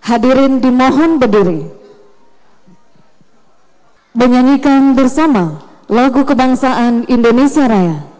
Hadirin dimohon berdiri. Menyanyikan bersama lagu kebangsaan Indonesia Raya.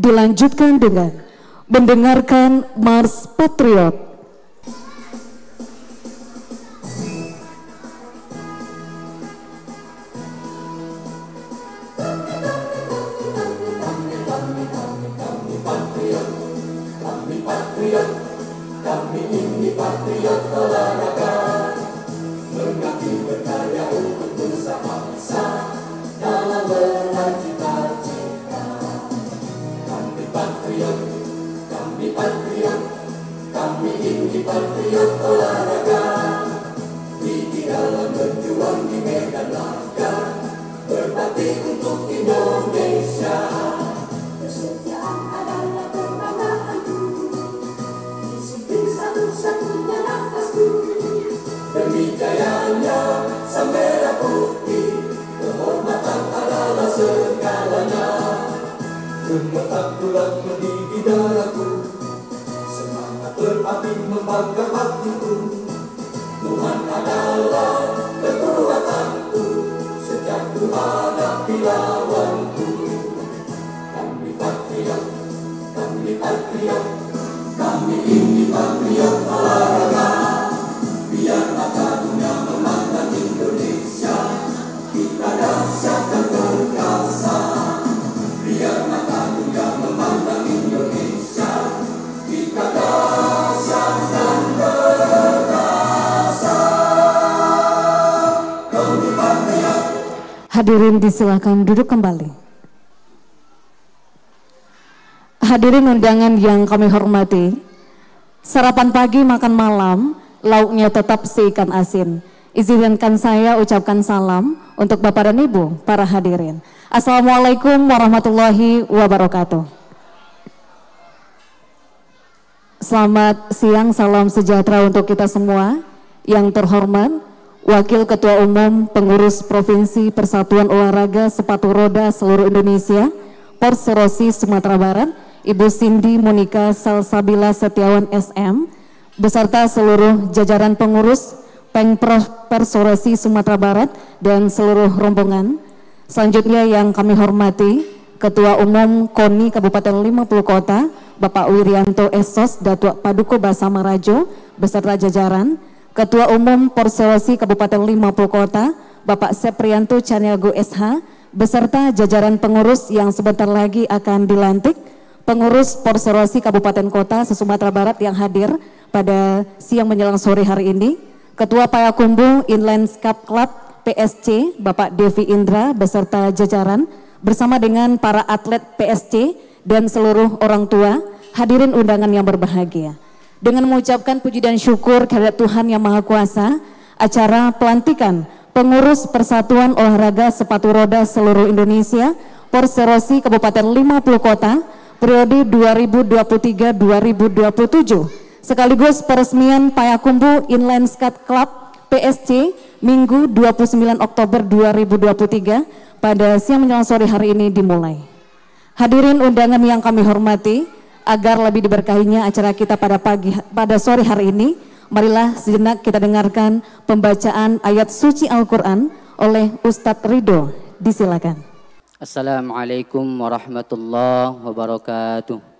Dilanjutkan dengan mendengarkan Mars Patriot. Kami ini patriot olahraga, mengabdi berkarya untuk bangsa bangsa dalam meraih cita-cita. Kami patriot, kami ini patriot olahraga, di dalam berjuang di medan laga, berbakti untuk Indonesia. Kesetiaan adalah kebanggaanku, disiplin satu-satunya nafasku. Demi jayanya sang merah putih, kehormatan adalah segalanya. Gemetar tulang mendidih darahku, semangat berapi membakar hatiku. Tuhan adalah kekuatanku, sejak ku hadapi lawanku. Kami patriot, kami ini patriot olahraga. Biar mata dunia memandang Indonesia, kita dahsyat dan perkasa. Biar mata dunia memandang Indonesia, kita dahsyat dan perkasa. Kami patriot. Hadirin disilakan duduk kembali. Hadirin undangan yang kami hormati, sarapan pagi makan malam, lauknya tetap seikan asin. Izinkan saya ucapkan salam untuk Bapak dan Ibu, para hadirin. Assalamualaikum warahmatullahi wabarakatuh. Selamat siang, salam sejahtera untuk kita semua. Yang terhormat, Wakil Ketua Umum Pengurus Provinsi Persatuan Olahraga Sepatu Roda Seluruh Indonesia, Porserosi Sumatera Barat, Ibu Cindy Monika Salsabila Setiawan SM, beserta seluruh jajaran pengurus Pengprov Porserosi Sumatera Barat dan seluruh rombongan. Selanjutnya yang kami hormati, Ketua Umum KONI Kabupaten 50 Kota, Bapak Wirianto Esos Datuk Paduko Basama Rajo, beserta jajaran. Ketua Umum Porserosi Kabupaten 50 Kota, Bapak Seprianto Caniago SH, beserta jajaran pengurus yang sebentar lagi akan dilantik. Pengurus Porserosi Kabupaten Kota se-Sumatera Barat yang hadir pada siang menjelang sore hari ini, Ketua Payakumbuh Inland Cup Club PSC Bapak Devi Indra beserta jajaran, bersama dengan para atlet PSC dan seluruh orang tua, hadirin undangan yang berbahagia. Dengan mengucapkan puji dan syukur kehadirat Tuhan Yang Maha Kuasa, acara pelantikan pengurus Persatuan Olahraga Sepatu Roda Seluruh Indonesia Porserosi Kabupaten 50 Kota periode 2023-2027 sekaligus peresmian Payakumbuh Inline Skate Club PSC Minggu 29 Oktober 2023 pada siang menjelang sore hari ini dimulai. Hadirin undangan yang kami hormati, agar lebih diberkahinya acara kita pada sore hari ini, marilah sejenak kita dengarkan pembacaan ayat suci Al-Quran oleh Ustadz Ridho. Disilakan. Assalamualaikum warahmatullahi wabarakatuh.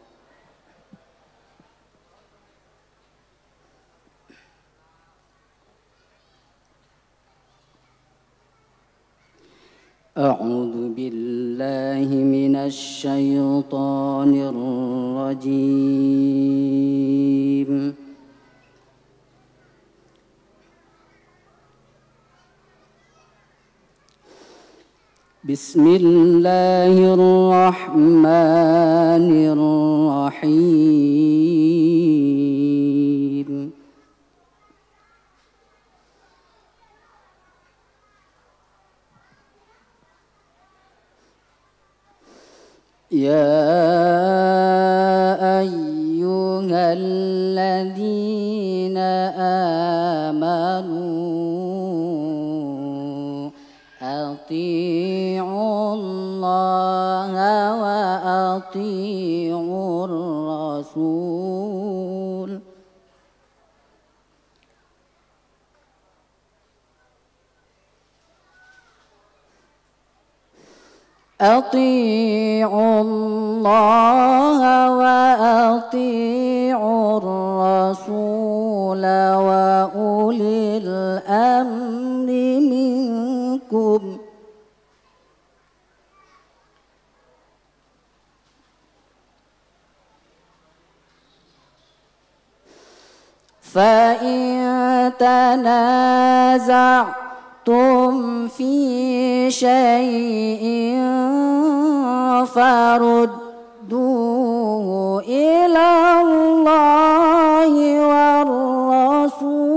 A'udzu billahi minasy syaithanir rajim. Bismillahirrahmanirrahim. Ya ayyuhalladzina amanu ati'ullaha wa ati'ur rasul. Ati'ullaha wa ati'ur rasul wa ulil amri minkum. Fa in tanaza'tum fi syai'in farudduhu ila Allahi war rasul.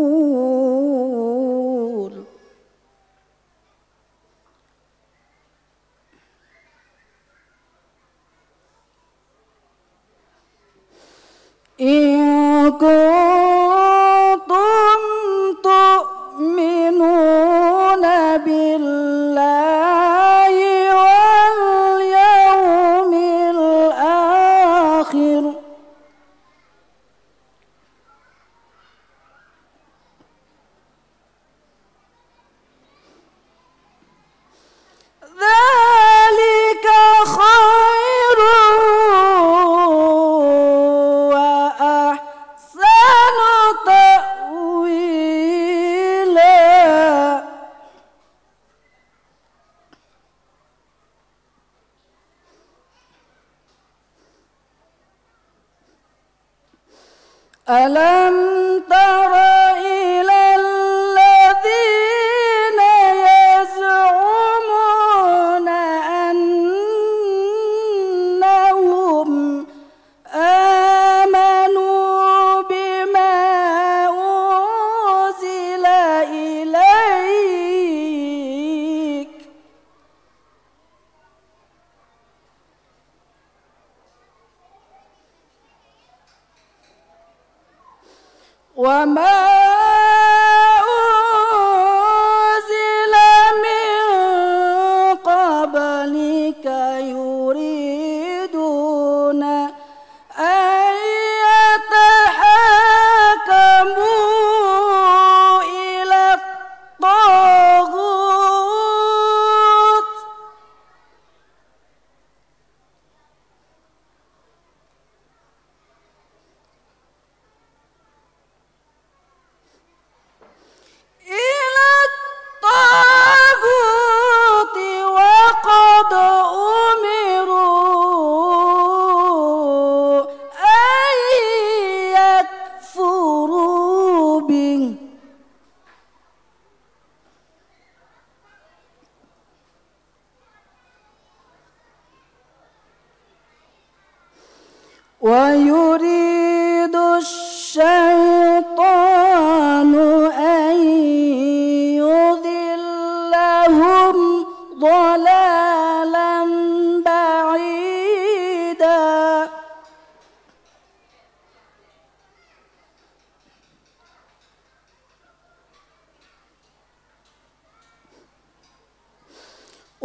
In kuntum tu'minuna billahi wal yawmil akhir dzalika khairun wa ahsanu ta'wila. Alam tara ilal ladzina yaz'umuna annahum amanu bima unzila ilaik wa ma unzila min qablika yuriduna an yatahakamu ila taghut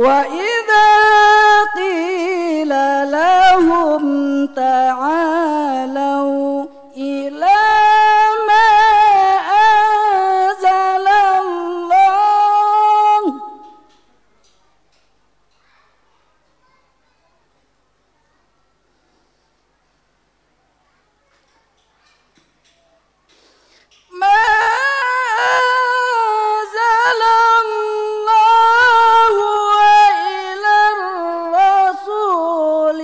وإذا قيل لهم تعالوا إلى ما أنزل الله ما أنزل الله وإلى الرسول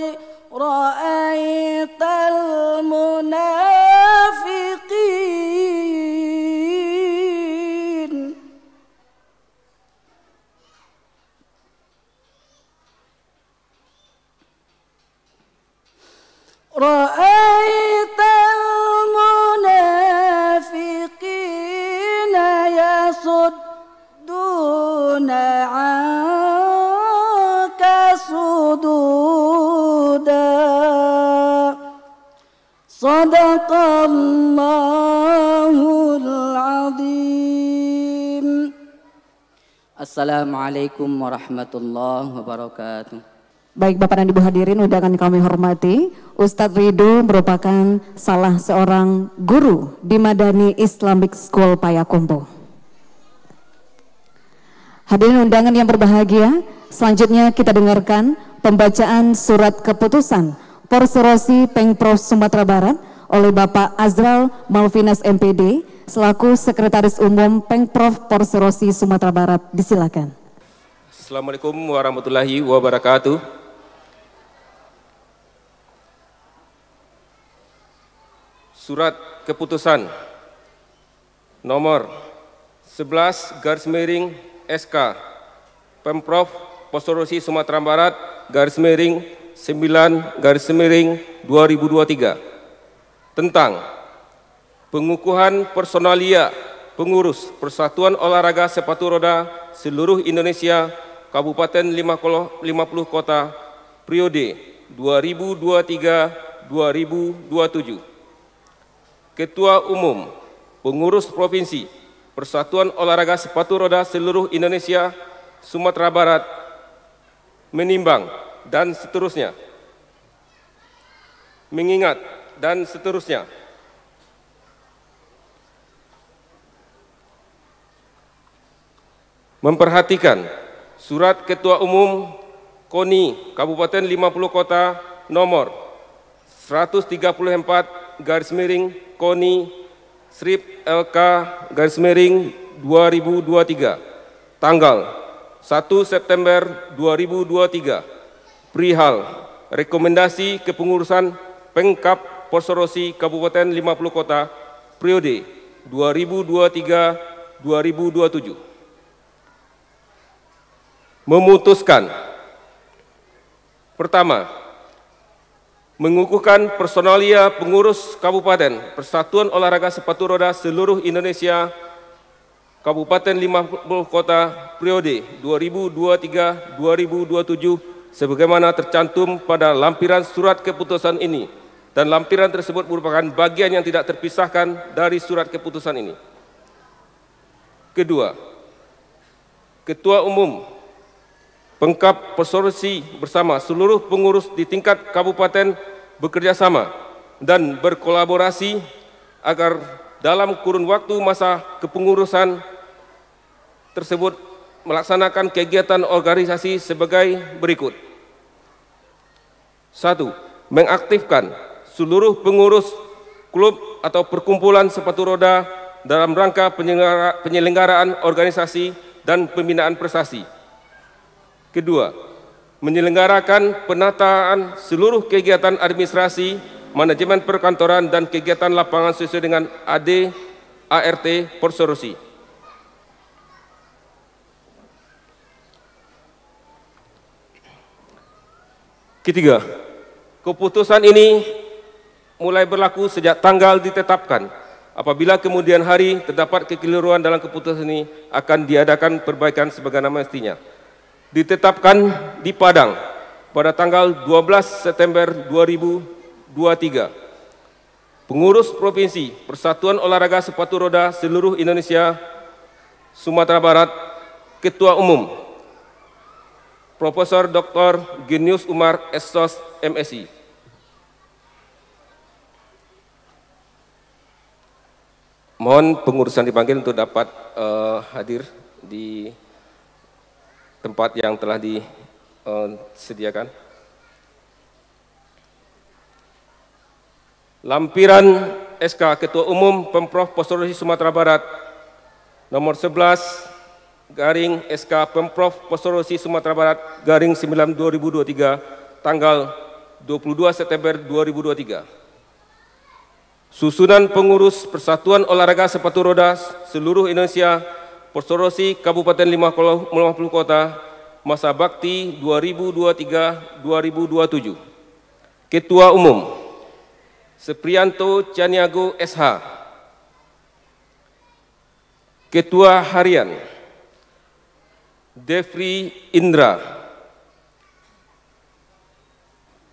رأيت المنافقين رأيت المنافقين يصدون عنك صدودا صدق الله العظيم. Assalamualaikum warahmatullahi wabarakatuh. Baik Bapak dan Ibu hadirin, undangan kami hormati, Ustadz Ridho merupakan salah seorang guru di Madani Islamic School Payakumbuh. Hadirin undangan yang berbahagia, selanjutnya kita dengarkan pembacaan surat keputusan Porserosi Pengprov Sumatera Barat oleh Bapak Azral Malvinas MPD selaku Sekretaris Umum Pengprov Porserosi Sumatera Barat. Disilakan. Assalamualaikum warahmatullahi wabarakatuh. Surat keputusan nomor 11/SK Pemprov Porserosi Sumatera Barat /9/2023 tentang pengukuhan personalia pengurus Persatuan Olahraga Sepatu Roda seluruh Indonesia Kabupaten 50 Kota periode 2023-2027. Ketua Umum Pengurus Provinsi Persatuan Olahraga Sepatu Roda seluruh Indonesia Sumatera Barat menimbang dan seterusnya, mengingat dan seterusnya. Memperhatikan Surat Ketua Umum KONI Kabupaten 50 Kota nomor 134/KONI/LK/2023 tanggal 1 September 2023 perihal rekomendasi kepengurusan Pengkap Porserosi Kabupaten 50 Kota periode 2023-2027. Memutuskan, pertama, mengukuhkan personalia pengurus Kabupaten Persatuan Olahraga Sepatu Roda seluruh Indonesia Kabupaten 50 Kota periode 2023-2027 sebagaimana tercantum pada lampiran surat keputusan ini, dan lampiran tersebut merupakan bagian yang tidak terpisahkan dari surat keputusan ini. Kedua, Ketua Umum Pengkap Porserosi bersama seluruh pengurus di tingkat kabupaten bekerja sama dan berkolaborasi agar dalam kurun waktu masa kepengurusan tersebut melaksanakan kegiatan organisasi sebagai berikut. 1. Mengaktifkan seluruh pengurus klub atau perkumpulan sepatu roda dalam rangka penyelenggaraan organisasi dan pembinaan prestasi. Kedua, menyelenggarakan penataan seluruh kegiatan administrasi, manajemen perkantoran, dan kegiatan lapangan sesuai dengan AD ART Porserosi. Ketiga, keputusan ini mulai berlaku sejak tanggal ditetapkan. Apabila kemudian hari terdapat kekeliruan dalam keputusan ini, akan diadakan perbaikan sebagaimana mestinya. Ditetapkan di Padang pada tanggal 12 September 2023. Pengurus Provinsi Persatuan Olahraga Sepatu Roda seluruh Indonesia Sumatera Barat, Ketua Umum Profesor Dr. Genius Umar SOS MSI. Mohon pengurusan dipanggil untuk dapat hadir di tempat yang telah disediakan. Lampiran SK Ketua Umum Pemprov Posoresi Sumatera Barat nomor 11 garing SK Pemprov Posoresi Sumatera Barat garing 9/2023 tanggal 22 September 2023. Susunan pengurus Persatuan Olahraga Sepatu Roda seluruh Indonesia Posoresi Kabupaten 50 Kota masa bakti 2023-2027. Ketua Umum Supriyanto Caniago SH. Ketua Harian Devri Indra.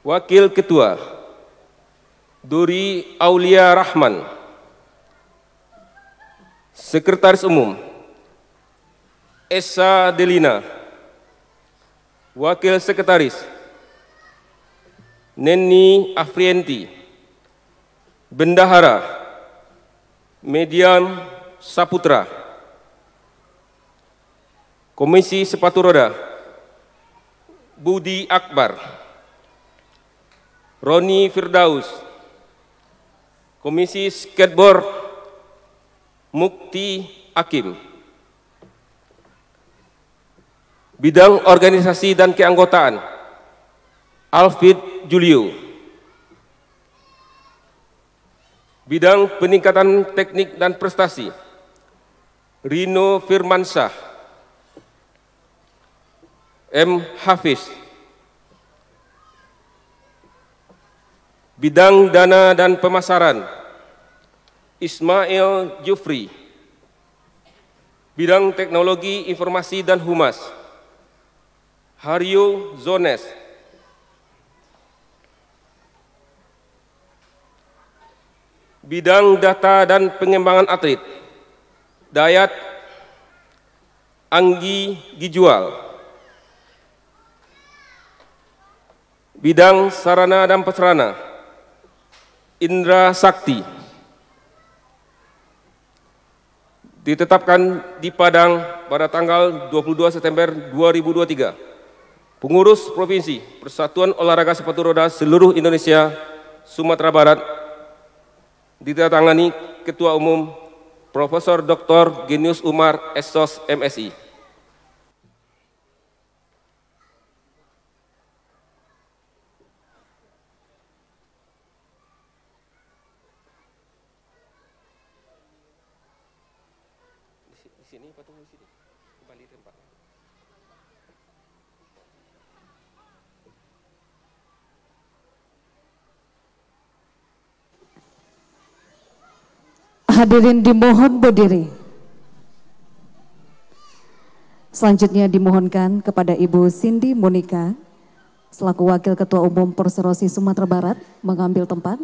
Wakil Ketua Duri Aulia Rahman. Sekretaris Umum Esa Delina. Wakil Sekretaris Neni Afrienti. Bendahara Mediam Saputra. Komisi Sepatu Roda Budi Akbar. Roni Firdaus. Komisi Skateboard Mukti Hakim. Bidang Organisasi dan Keanggotaan Alfid Julio. Bidang Peningkatan Teknik dan Prestasi Rino Firmansyah. M. Hafiz. Bidang Dana dan Pemasaran Ismail Jufri. Bidang Teknologi Informasi dan Humas Haryo Zones. Bidang Data dan Pengembangan Atlet Dayat Anggi Gijual. Bidang Sarana dan Prasarana Indra Sakti. Ditetapkan di Padang pada tanggal 22 September 2023. Pengurus Provinsi Persatuan Olahraga Sepatu Roda seluruh Indonesia Sumatera Barat ditandatangani Ketua Umum Profesor Dr. Genius Umar SOS MSI. Di sini patung di sini. Kembali tempat. Hadirin dimohon berdiri. Selanjutnya dimohonkan kepada Ibu Cindy Monika selaku Wakil Ketua Umum Posoresi Sumatera Barat mengambil tempat.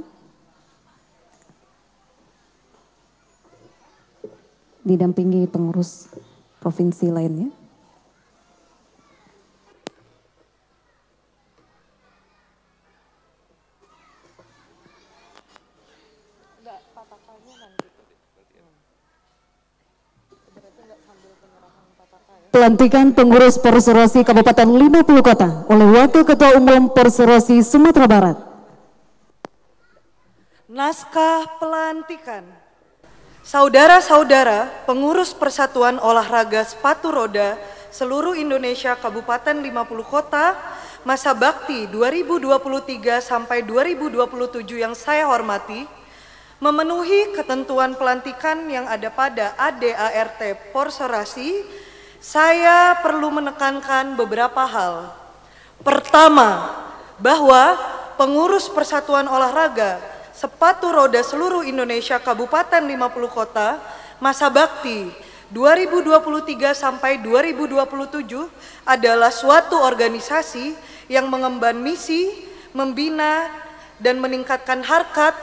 Didampingi pengurus provinsi lainnya. Pelantikan pengurus Posoresi Kabupaten 50 Kota oleh Wakil Ketua Umum Posoresi Sumatera Barat. Naskah pelantikan. Saudara-saudara pengurus Persatuan Olahraga Sepatu Roda seluruh Indonesia Kabupaten 50 Kota masa bakti 2023 sampai 2027 yang saya hormati, memenuhi ketentuan pelantikan yang ada pada ADART Posoresi, saya perlu menekankan beberapa hal. Pertama, bahwa pengurus Persatuan Olahraga Sepatu Roda seluruh Indonesia Kabupaten 50 Kota masa bakti 2023 sampai 2027 adalah suatu organisasi yang mengemban misi, membina dan meningkatkan harkat,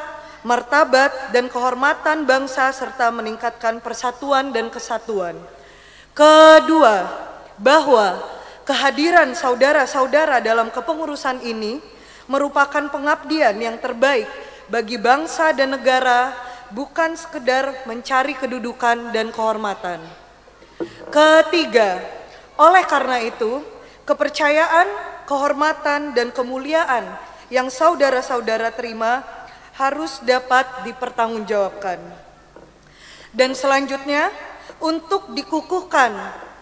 martabat dan kehormatan bangsa serta meningkatkan persatuan dan kesatuan. Kedua, bahwa kehadiran saudara-saudara dalam kepengurusan ini merupakan pengabdian yang terbaik bagi bangsa dan negara, bukan sekedar mencari kedudukan dan kehormatan. Ketiga, oleh karena itu, kepercayaan, kehormatan, dan kemuliaan yang saudara-saudara terima harus dapat dipertanggungjawabkan. Dan selanjutnya, untuk dikukuhkan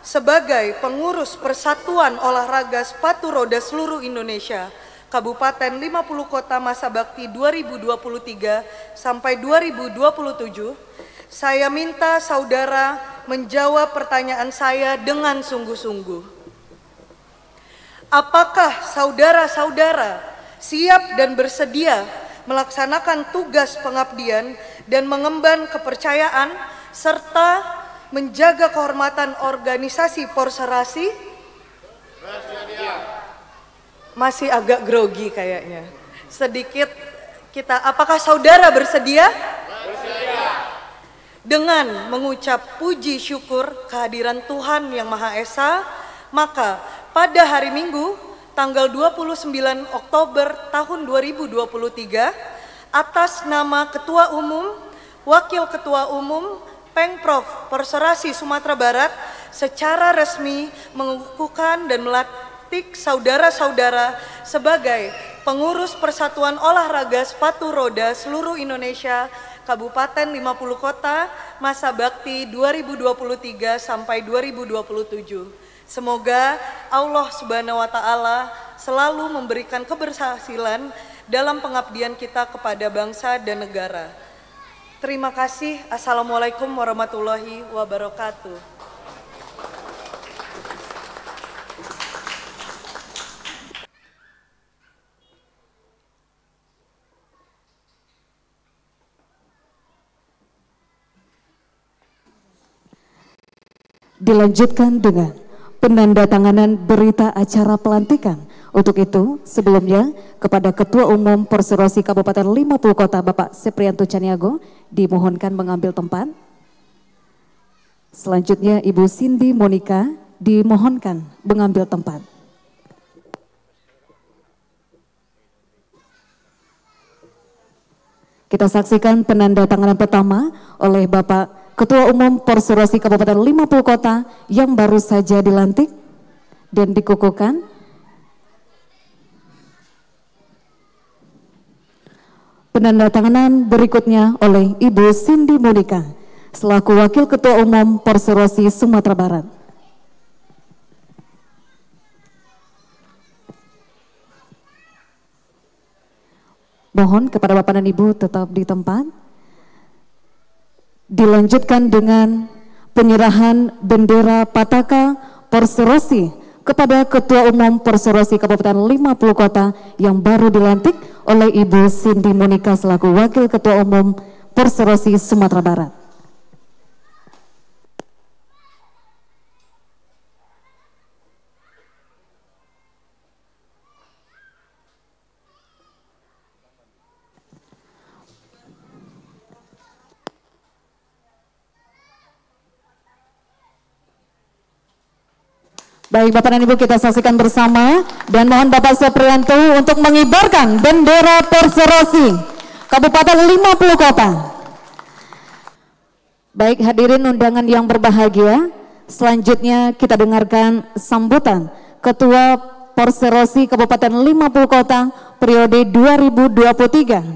sebagai pengurus Persatuan Olahraga Sepatu Roda Seluruh Indonesia Kabupaten 50 Kota Masa Bakti 2023 sampai 2027, saya minta saudara menjawab pertanyaan saya dengan sungguh-sungguh. Apakah saudara-saudara siap dan bersedia melaksanakan tugas pengabdian dan mengemban kepercayaan serta menjaga kehormatan organisasi Porserasi? Masih agak grogi kayaknya. Sedikit kita, apakah saudara bersedia? Bersedia. Dengan mengucap puji syukur kehadiran Tuhan Yang Maha Esa, maka pada hari Minggu tanggal 29 Oktober tahun 2023 atas nama Ketua Umum, Wakil Ketua Umum Pengprov Porserasi Sumatera Barat secara resmi mengukuhkan dan melantik saudara-saudara sebagai pengurus Persatuan Olahraga Sepatu Roda Seluruh Indonesia Kabupaten 50 Kota Masa Bakti 2023 sampai 2027. Semoga Allah Subhanahu wa Ta'ala selalu memberikan keberhasilan dalam pengabdian kita kepada bangsa dan negara. Terima kasih. Assalamualaikum warahmatullahi wabarakatuh. Dilanjutkan dengan penandatanganan berita acara pelantikan. Untuk itu, sebelumnya kepada Ketua Umum Porserasi Kabupaten 50 Kota Bapak Seprianto Caniago dimohonkan mengambil tempat. Selanjutnya Ibu Cindy Monica dimohonkan mengambil tempat. Kita saksikan penandatanganan pertama oleh Bapak Ketua Umum Porserasi Kabupaten 50 Kota yang baru saja dilantik dan dikukuhkan. Penandatanganan berikutnya oleh Ibu Cindy Monica selaku Wakil Ketua Umum Porserasi Sumatera Barat. Mohon kepada Bapak dan Ibu tetap di tempat. Dilanjutkan dengan penyerahan bendera Pataka Porserasi kepada Ketua Umum Porserasi Kabupaten 50 Kota yang baru dilantik oleh Ibu Cindy Monica selaku Wakil Ketua Umum Porserasi Sumatera Barat. Baik Bapak dan Ibu, kita saksikan bersama dan mohon Bapak Seprianto untuk mengibarkan bendera Porserasi Kabupaten 50 Kota. Baik hadirin undangan yang berbahagia, selanjutnya kita dengarkan sambutan Ketua Porserasi Kabupaten 50 Kota periode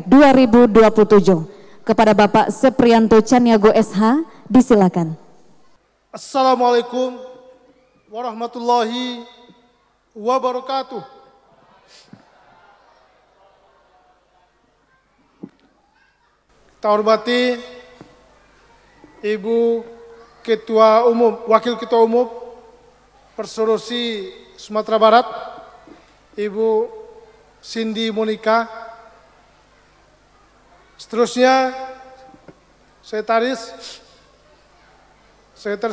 2023-2027 kepada Bapak Seprianto Caniago SH, disilakan. Assalamualaikum warahmatullahi wabarakatuh. Kita hormati Ibu Ketua Umum, Wakil Ketua Umum Porserasi Sumatera Barat, Ibu Cindy Monica. Seterusnya Sekretaris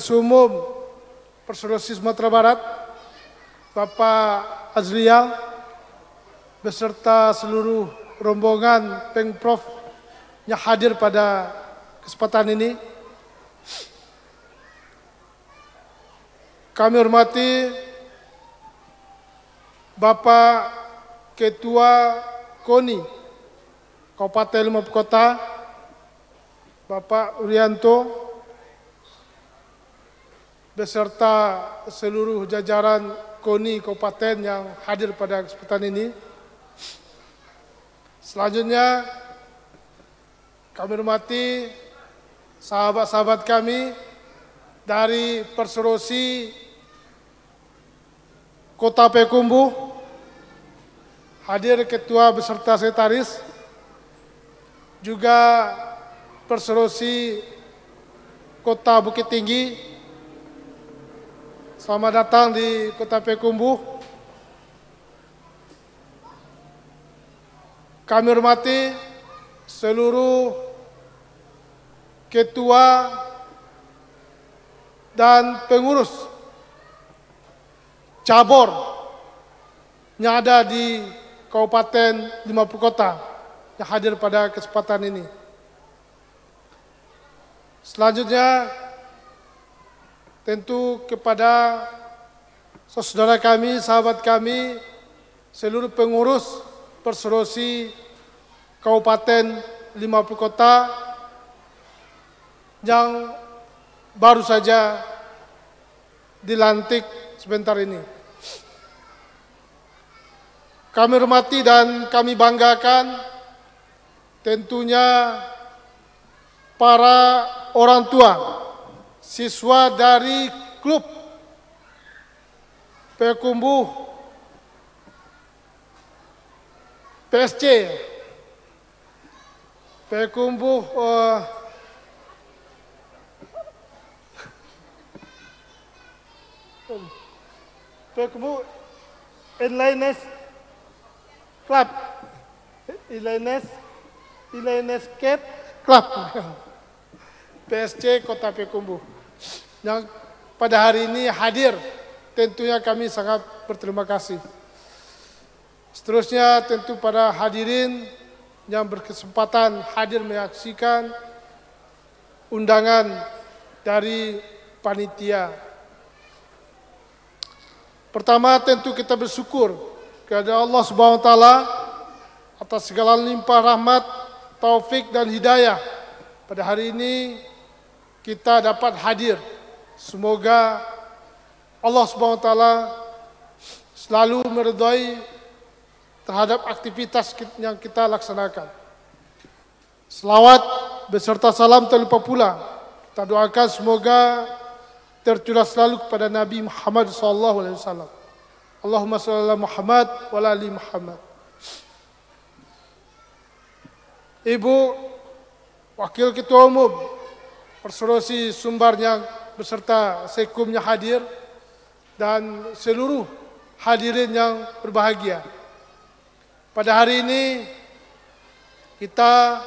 Umum Porserasi Sumatera Barat, Bapak Azrial, beserta seluruh rombongan Pengprov yang hadir pada kesempatan ini. Kami hormati Bapak Ketua KONI Kabupaten Lima Kota, Bapak Urianto, beserta seluruh jajaran KONI Kabupaten yang hadir pada kesempatan ini. Selanjutnya, kami hormati sahabat-sahabat kami dari Perserosi Kota Payakumbuh, hadir Ketua beserta Sekretaris, juga Perserosi Kota Bukit Tinggi. Selamat datang di Kota Payakumbuh. Kami hormati seluruh ketua dan pengurus cabur yang ada di Kabupaten 50 Kota yang hadir pada kesempatan ini. Selanjutnya, tentu kepada saudara kami, sahabat kami, seluruh pengurus Perserosi Kabupaten 50 Kota yang baru saja dilantik sebentar ini. Kami hormati dan kami banggakan tentunya para orang tua, siswa dari klub Payakumbuh PSC, Payakumbuh Payakumbuh Inliners Club, Inliners Skate Club, PSC Kota Payakumbuh, yang pada hari ini hadir. Tentunya kami sangat berterima kasih. Seterusnya tentu para hadirin yang berkesempatan hadir menyaksikan undangan dari panitia. Pertama, tentu kita bersyukur kepada Allah Subhanahu wa taala atas segala limpah rahmat, taufik dan hidayah. Pada hari ini kita dapat hadir. Semoga Allah Subhanahu wa taala selalu meridai terhadap aktivitas yang kita laksanakan. Selawat beserta salam tak lupa pula kita doakan semoga tercurah selalu kepada Nabi Muhammad SAW. Allahumma shalli ala Muhammad wa ala ali Muhammad. Ibu Wakil Ketua Umum Perserosi Sumbarnya beserta Sekumnya hadir dan seluruh hadirin yang berbahagia. Pada hari ini kita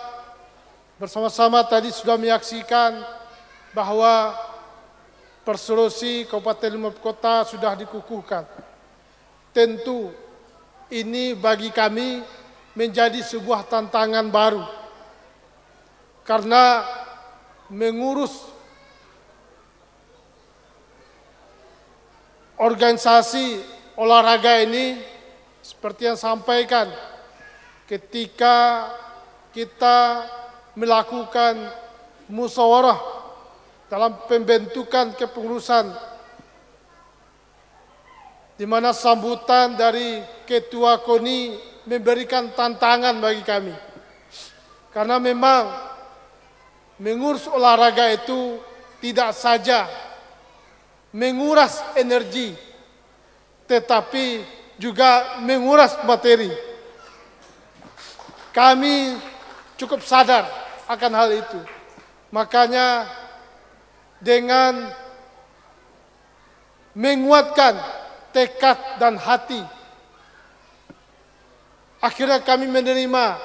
bersama-sama tadi sudah menyaksikan bahwa Perserosi Kabupaten 50 Kota sudah dikukuhkan. Tentu ini bagi kami menjadi sebuah tantangan baru. Karena mengurus organisasi olahraga ini seperti yang sampaikan ketika kita melakukan musyawarah dalam pembentukan kepengurusan, di mana sambutan dari Ketua KONI memberikan tantangan bagi kami. Karena memang mengurus olahraga itu tidak saja menguras energi, tetapi juga menguras materi. Kami cukup sadar akan hal itu. Makanya dengan menguatkan tekad dan hati, akhirnya kami menerima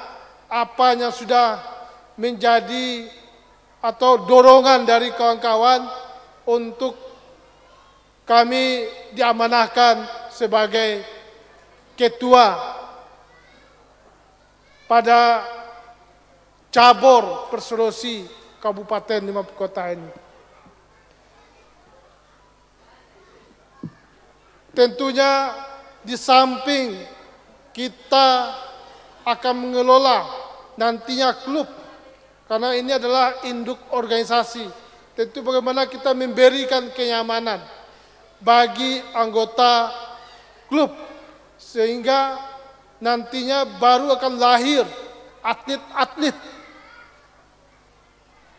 apa yang sudah menjadi atau dorongan dari kawan-kawan untuk kami diamanahkan sebagai ketua pada cabur Perserosi Kabupaten 50 Kota ini. Tentunya di samping kita akan mengelola nantinya klub, karena ini adalah induk organisasi. Tentu bagaimana kita memberikan kenyamanan bagi anggota klub, sehingga nantinya baru akan lahir atlet-atlet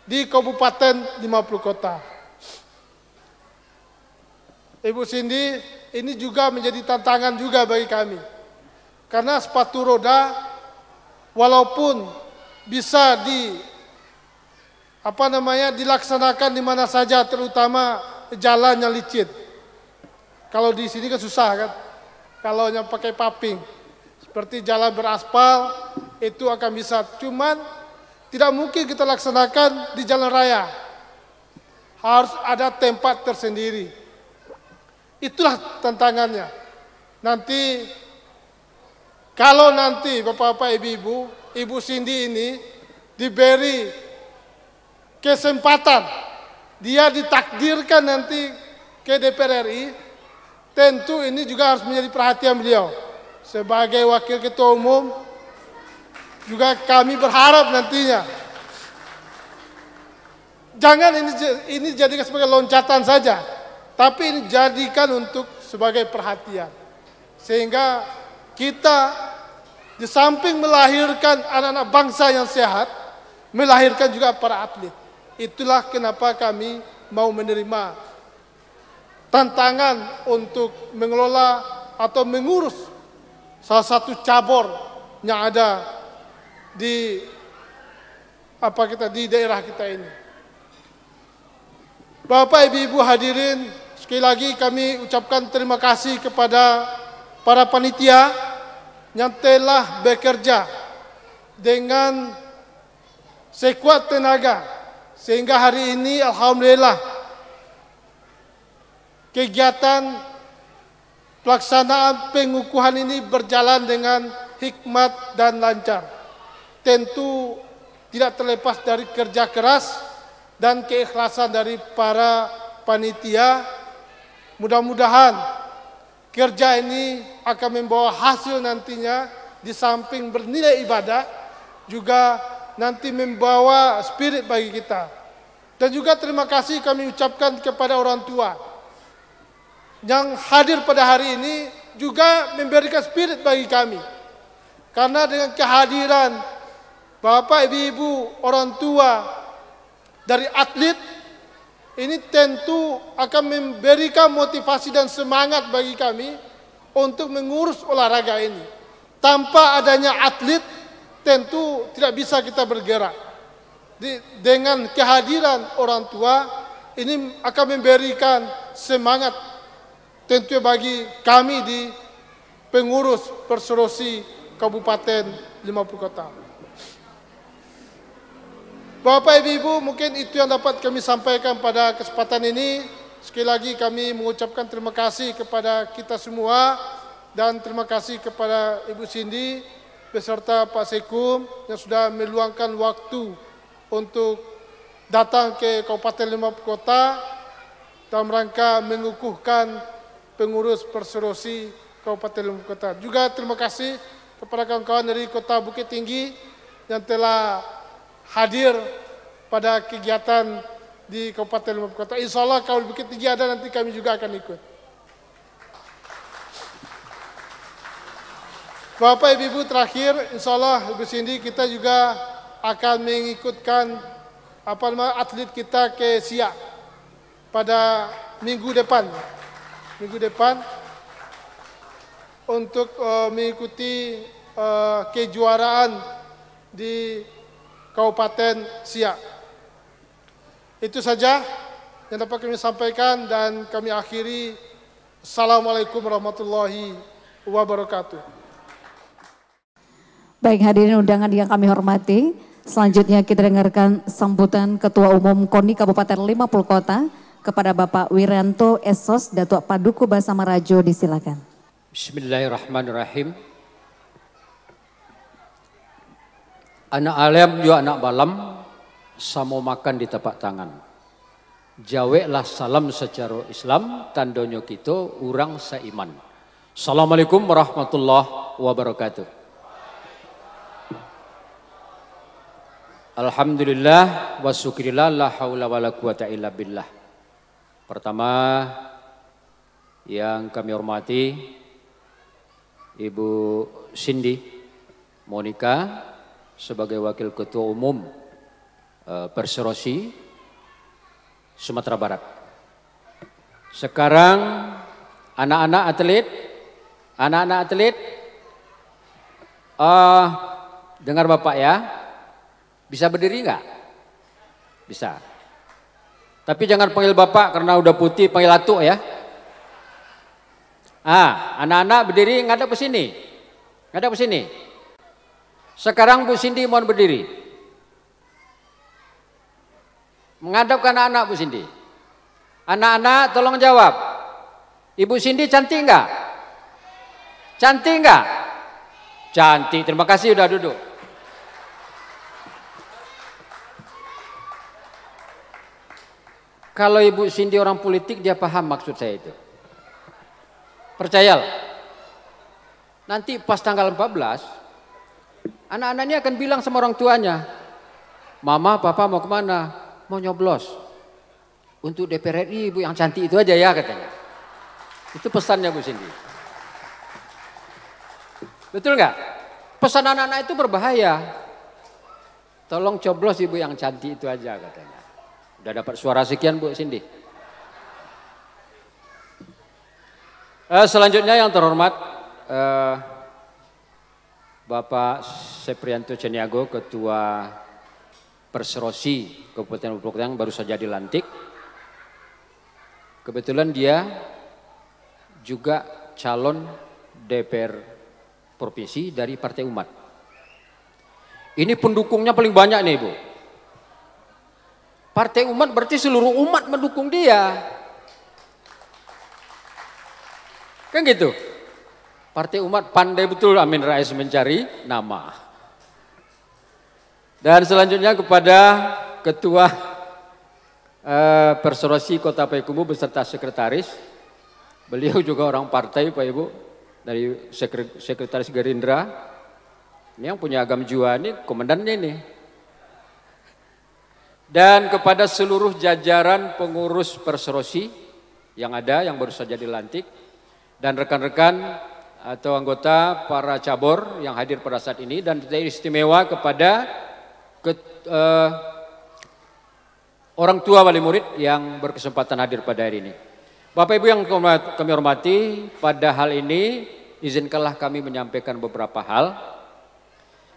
di Kabupaten 50 Kota. Ibu Cindy, ini juga menjadi tantangan juga bagi kami. Karena sepatu roda walaupun bisa dilaksanakan di mana saja, terutama jalan yang licin. Kalau di sini kan susah kan, kalau yang pakai paping. Seperti jalan beraspal itu akan bisa, cuman tidak mungkin kita laksanakan di jalan raya. Harus ada tempat tersendiri. Itulah tantangannya. Nanti kalau nanti Bapak-bapak, Ibu-ibu, Ibu Cindy ini diberi kesempatan, dia ditakdirkan nanti ke DPR RI, tentu ini juga harus menjadi perhatian beliau. Sebagai Wakil Ketua Umum, juga kami berharap nantinya, jangan ini jadikan sebagai loncatan saja, tapi ini jadikan untuk sebagai perhatian. Sehingga kita di samping melahirkan anak-anak bangsa yang sehat, melahirkan juga para atlet. Itulah kenapa kami mau menerima tantangan untuk mengelola atau mengurus salah satu cabur yang ada di daerah kita ini. Bapak, Ibu-ibu hadirin, sekali lagi kami ucapkan terima kasih kepada para panitia yang telah bekerja dengan sekuat tenaga, sehingga hari ini alhamdulillah kegiatan pelaksanaan pengukuhan ini berjalan dengan hikmat dan lancar. Tentu tidak terlepas dari kerja keras dan keikhlasan dari para panitia. Mudah-mudahan kerja ini akan membawa hasil nantinya, di samping bernilai ibadah, juga nanti membawa spirit bagi kita. Dan juga terima kasih kami ucapkan kepada orang tua yang hadir pada hari ini, juga memberikan spirit bagi kami. Karena dengan kehadiran Bapak, Ibu, orang tua dari atlet, ini tentu akan memberikan motivasi dan semangat bagi kami untuk mengurus olahraga ini. Tanpa adanya atlet, tentu tidak bisa kita bergerak. Dengan kehadiran orang tua, ini akan memberikan semangat tentu bagi kami di pengurus Perserosi Kabupaten 50 Kota. Bapak, Ibu, mungkin itu yang dapat kami sampaikan pada kesempatan ini. Sekali lagi kami mengucapkan terima kasih kepada kita semua, dan terima kasih kepada Ibu Cindy beserta Pak Sekum yang sudah meluangkan waktu untuk datang ke Kabupaten 50 Kota dalam rangka mengukuhkan pengurus Perserosi Kabupaten 50 Kota. Juga terima kasih kepada kawan-kawan dari Kota Bukit Tinggi yang telah hadir pada kegiatan di Kabupaten 50 Kota. Insya Allah kalau di Bukit Tinggi ada, nanti kami juga akan ikut. Bapak, Ibu, terakhir, insya Allah Ibu Cindy, kita juga akan mengikutkan atlet kita ke Siak pada minggu depan untuk mengikuti kejuaraan di Kabupaten Siak. Itu saja yang dapat kami sampaikan, dan kami akhiri. Assalamualaikum warahmatullahi wabarakatuh. Baik, hadirin undangan yang kami hormati, selanjutnya kita dengarkan sambutan Ketua Umum KONI Kabupaten 50 Kota kepada Bapak Wiranto Esos Datuk Paduku Basa Marajo, disilakan. Bismillahirrahmanirrahim. Anak alam juga anak balam, samo makan di tapak tangan. Jaweklah salam secara Islam, tandonyo kita urang seiman. Assalamualaikum warahmatullahi wabarakatuh. Alhamdulillah wa syukurillah la haula wa la quwata illa billah. Pertama yang kami hormati Ibu Cindy Monica sebagai Wakil Ketua Umum Perserosi Sumatera Barat. Sekarang anak-anak atlet, dengar Bapak ya, bisa berdiri nggak? Bisa. Tapi jangan panggil Bapak karena udah putih, panggil Atuk ya. Anak-anak berdiri ngadap ke sini. Ngadap ke sini. Sekarang Bu Cindy mohon berdiri. Menghadap ke anak-anak Bu Cindy. Anak-anak tolong jawab. Ibu Cindy cantik nggak? Cantik nggak? Cantik. Terima kasih udah duduk. Kalau Ibu Cindy orang politik dia paham maksud saya itu. Percayalah. Nanti pas tanggal 14 anak-anaknya akan bilang sama orang tuanya, Mama, Papa mau kemana? Mau nyoblos. Untuk DPR RI Ibu yang cantik itu aja ya katanya. Itu pesannya Bu Cindy. Betul nggak? Pesan anak-anak itu berbahaya. Tolong coblos Ibu yang cantik itu aja katanya. Udah dapat suara sekian Bu Cindy. Selanjutnya yang terhormat Bapak Seprianto Ceniago, Ketua Perserosi Kabupaten Bupati yang baru saja dilantik. Kebetulan dia juga calon DPR Provinsi dari Partai Umat. Ini pendukungnya paling banyak nih Ibu. Partai Umat berarti seluruh umat mendukung dia. Kan gitu. Partai Umat pandai betul Amin Rais mencari nama. Dan selanjutnya kepada Ketua Perserosi Kota Payakumbuh beserta Sekretaris. Beliau juga orang partai Pak Ibu. Dari Sekretaris Gerindra. Ini yang punya agam jiwa ini komandannya ini. Dan kepada seluruh jajaran pengurus Perserosi yang ada, yang baru saja dilantik. Dan rekan-rekan atau anggota para cabur yang hadir pada saat ini. Dan istimewa kepada orang tua wali murid yang berkesempatan hadir pada hari ini. Bapak Ibu yang kami hormati, pada hal ini izinkanlah kami menyampaikan beberapa hal.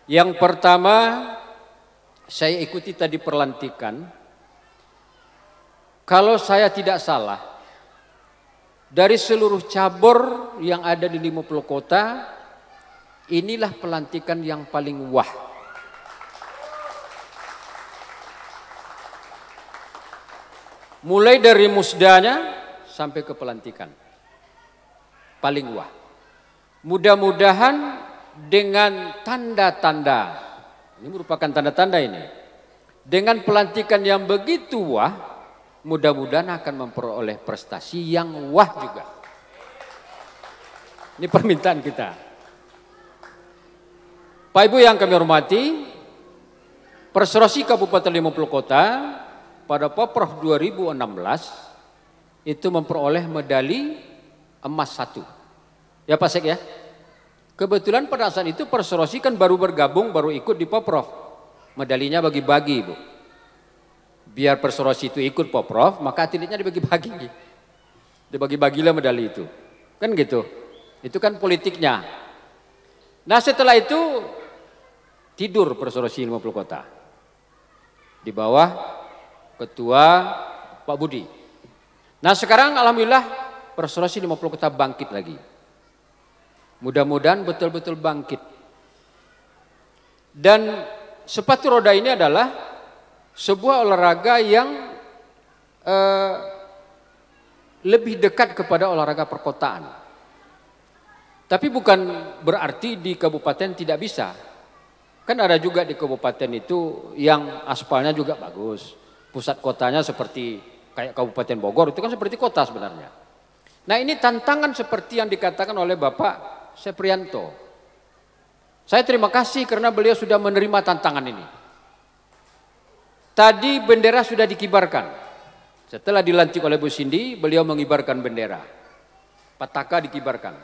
Yang pertama, saya ikuti tadi perlantikan. Kalau saya tidak salah, dari seluruh cabur yang ada di 50 kota, inilah pelantikan yang paling wah. Mulai dari musdanya sampai ke pelantikan. Paling wah. Mudah-mudahan dengan tanda-tanda, ini merupakan tanda-tanda ini. Dengan pelantikan yang begitu wah, mudah-mudahan akan memperoleh prestasi yang wah juga. Ini permintaan kita. Pak Ibu yang kami hormati, Perserosi Kabupaten 50 Kota pada Poprov 2016 itu memperoleh medali emas 1. Ya Pak Sek ya. Kebetulan pada saat itu Perserosi kan baru bergabung, baru ikut di Poprov. Medalinya bagi-bagi Ibu. Biar Perserosi itu ikut Poprov, maka atletnya dibagi-bagi. Dibagi-bagilah medali itu. Kan gitu. Itu kan politiknya. Nah setelah itu tidur Perserosi 50 Kota. Di bawah Ketua Pak Budi. Nah sekarang alhamdulillah Perserosi 50 Kota bangkit lagi. Mudah-mudahan betul-betul bangkit. Dan sepatu roda ini adalah sebuah olahraga yang lebih dekat kepada olahraga perkotaan. Tapi bukan berarti di kabupaten tidak bisa. Kan ada juga di kabupaten itu yang aspalnya juga bagus. Pusat kotanya seperti kayak Kabupaten Bogor itu kan seperti kota sebenarnya. Nah ini tantangan seperti yang dikatakan oleh Bapak Seprianto. Saya terima kasih karena beliau sudah menerima tantangan ini. Tadi bendera sudah dikibarkan. Setelah dilantik oleh Bu Cindy, beliau mengibarkan bendera. Pataka dikibarkan.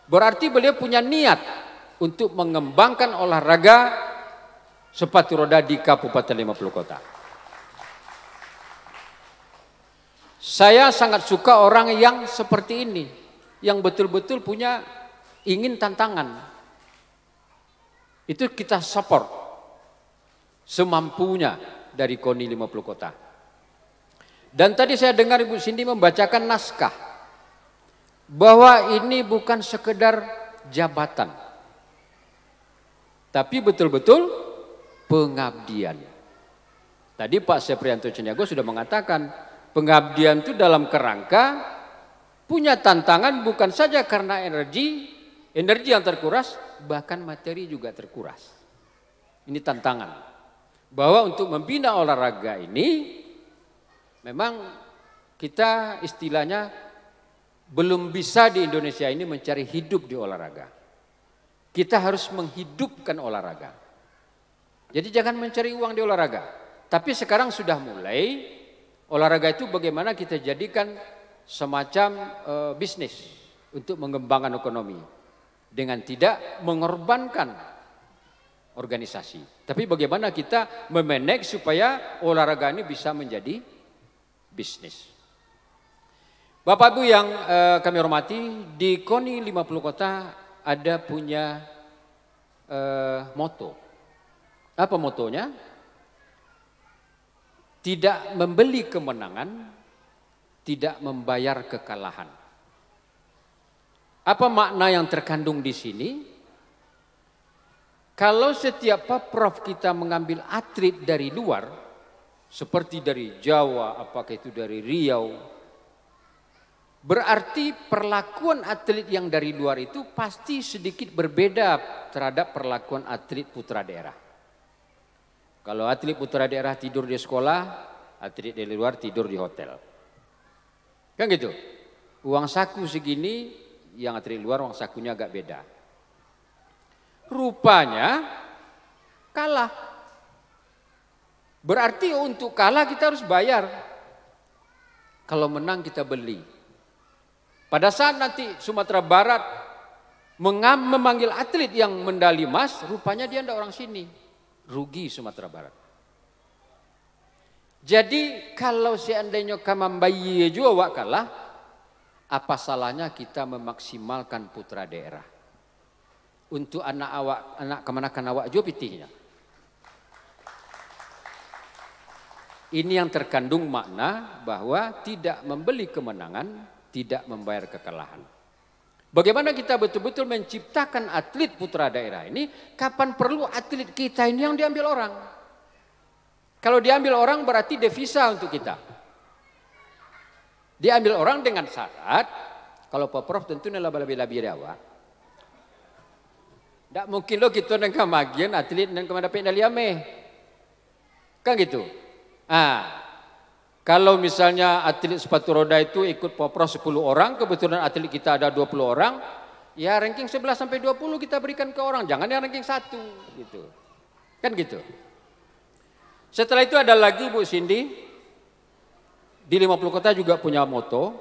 Berarti beliau punya niat untuk mengembangkan olahraga sepatu roda di Kabupaten 50 Kota. Saya sangat suka orang yang seperti ini, yang betul-betul punya ingin tantangan. Itu kita support semampunya dari KONI 50 Kota. Dan tadi saya dengar Ibu Cindy membacakan naskah bahwa ini bukan sekedar jabatan, tapi betul-betul pengabdian. Tadi Pak Seprianto Ceniago sudah mengatakan pengabdian itu dalam kerangka punya tantangan bukan saja karena energi yang terkuras, bahkan materi juga terkuras. Ini tantangan. Bahwa untuk membina olahraga ini memang kita istilahnya belum bisa di Indonesia ini mencari hidup di olahraga. Kita harus menghidupkan olahraga. Jadi jangan mencari uang di olahraga. Tapi sekarang sudah mulai olahraga itu bagaimana kita jadikan semacam bisnis untuk mengembangkan ekonomi. Dengan tidak mengorbankan organisasi. Tapi bagaimana kita memanage supaya olahraga ini bisa menjadi bisnis. Bapak Ibu yang kami hormati, di KONI 50 Kota ada punya moto. Apa motonya? Tidak membeli kemenangan, tidak membayar kekalahan. Apa makna yang terkandung di sini? Kalau setiap Pemprov kita mengambil atlet dari luar, seperti dari Jawa, apakah itu dari Riau, berarti perlakuan atlet yang dari luar itu pasti sedikit berbeda terhadap perlakuan atlet putra daerah. Kalau atlet putra daerah tidur di sekolah, atlet dari luar tidur di hotel. Kan gitu. Uang saku segini, yang atlet luar uang sakunya agak beda. Rupanya kalah. Berarti untuk kalah kita harus bayar. Kalau menang kita beli. Pada saat nanti Sumatera Barat memanggil atlet yang medali emas, rupanya dia tidak orang sini. Rugi Sumatera Barat. Jadi kalau seandainya kamambayi juga wak kalah, apa salahnya kita memaksimalkan putra daerah? Untuk anak kemanakan awak juga pitihnya. Ini yang terkandung makna bahwa tidak membeli kemenangan, tidak membayar kekalahan. Bagaimana kita betul-betul menciptakan atlet putra daerah ini, kapan perlu atlet kita ini yang diambil orang. Kalau diambil orang berarti devisa untuk kita. Diambil orang dengan syarat, kalau Pemprov tentu nela lebih-lebih awak. Tidak mungkin lo kita dengan magian atlet dan kemana pendali ame. Kan gitu. Kalau misalnya atlet sepatu roda itu ikut Pemprov 10 orang, kebetulan atlet kita ada 20 orang, ya ranking 11 sampai 20 kita berikan ke orang, jangan yang ranking 1 gitu. Kan gitu. Setelah itu ada lagi Bu Cindy, di 50 Kota juga punya moto,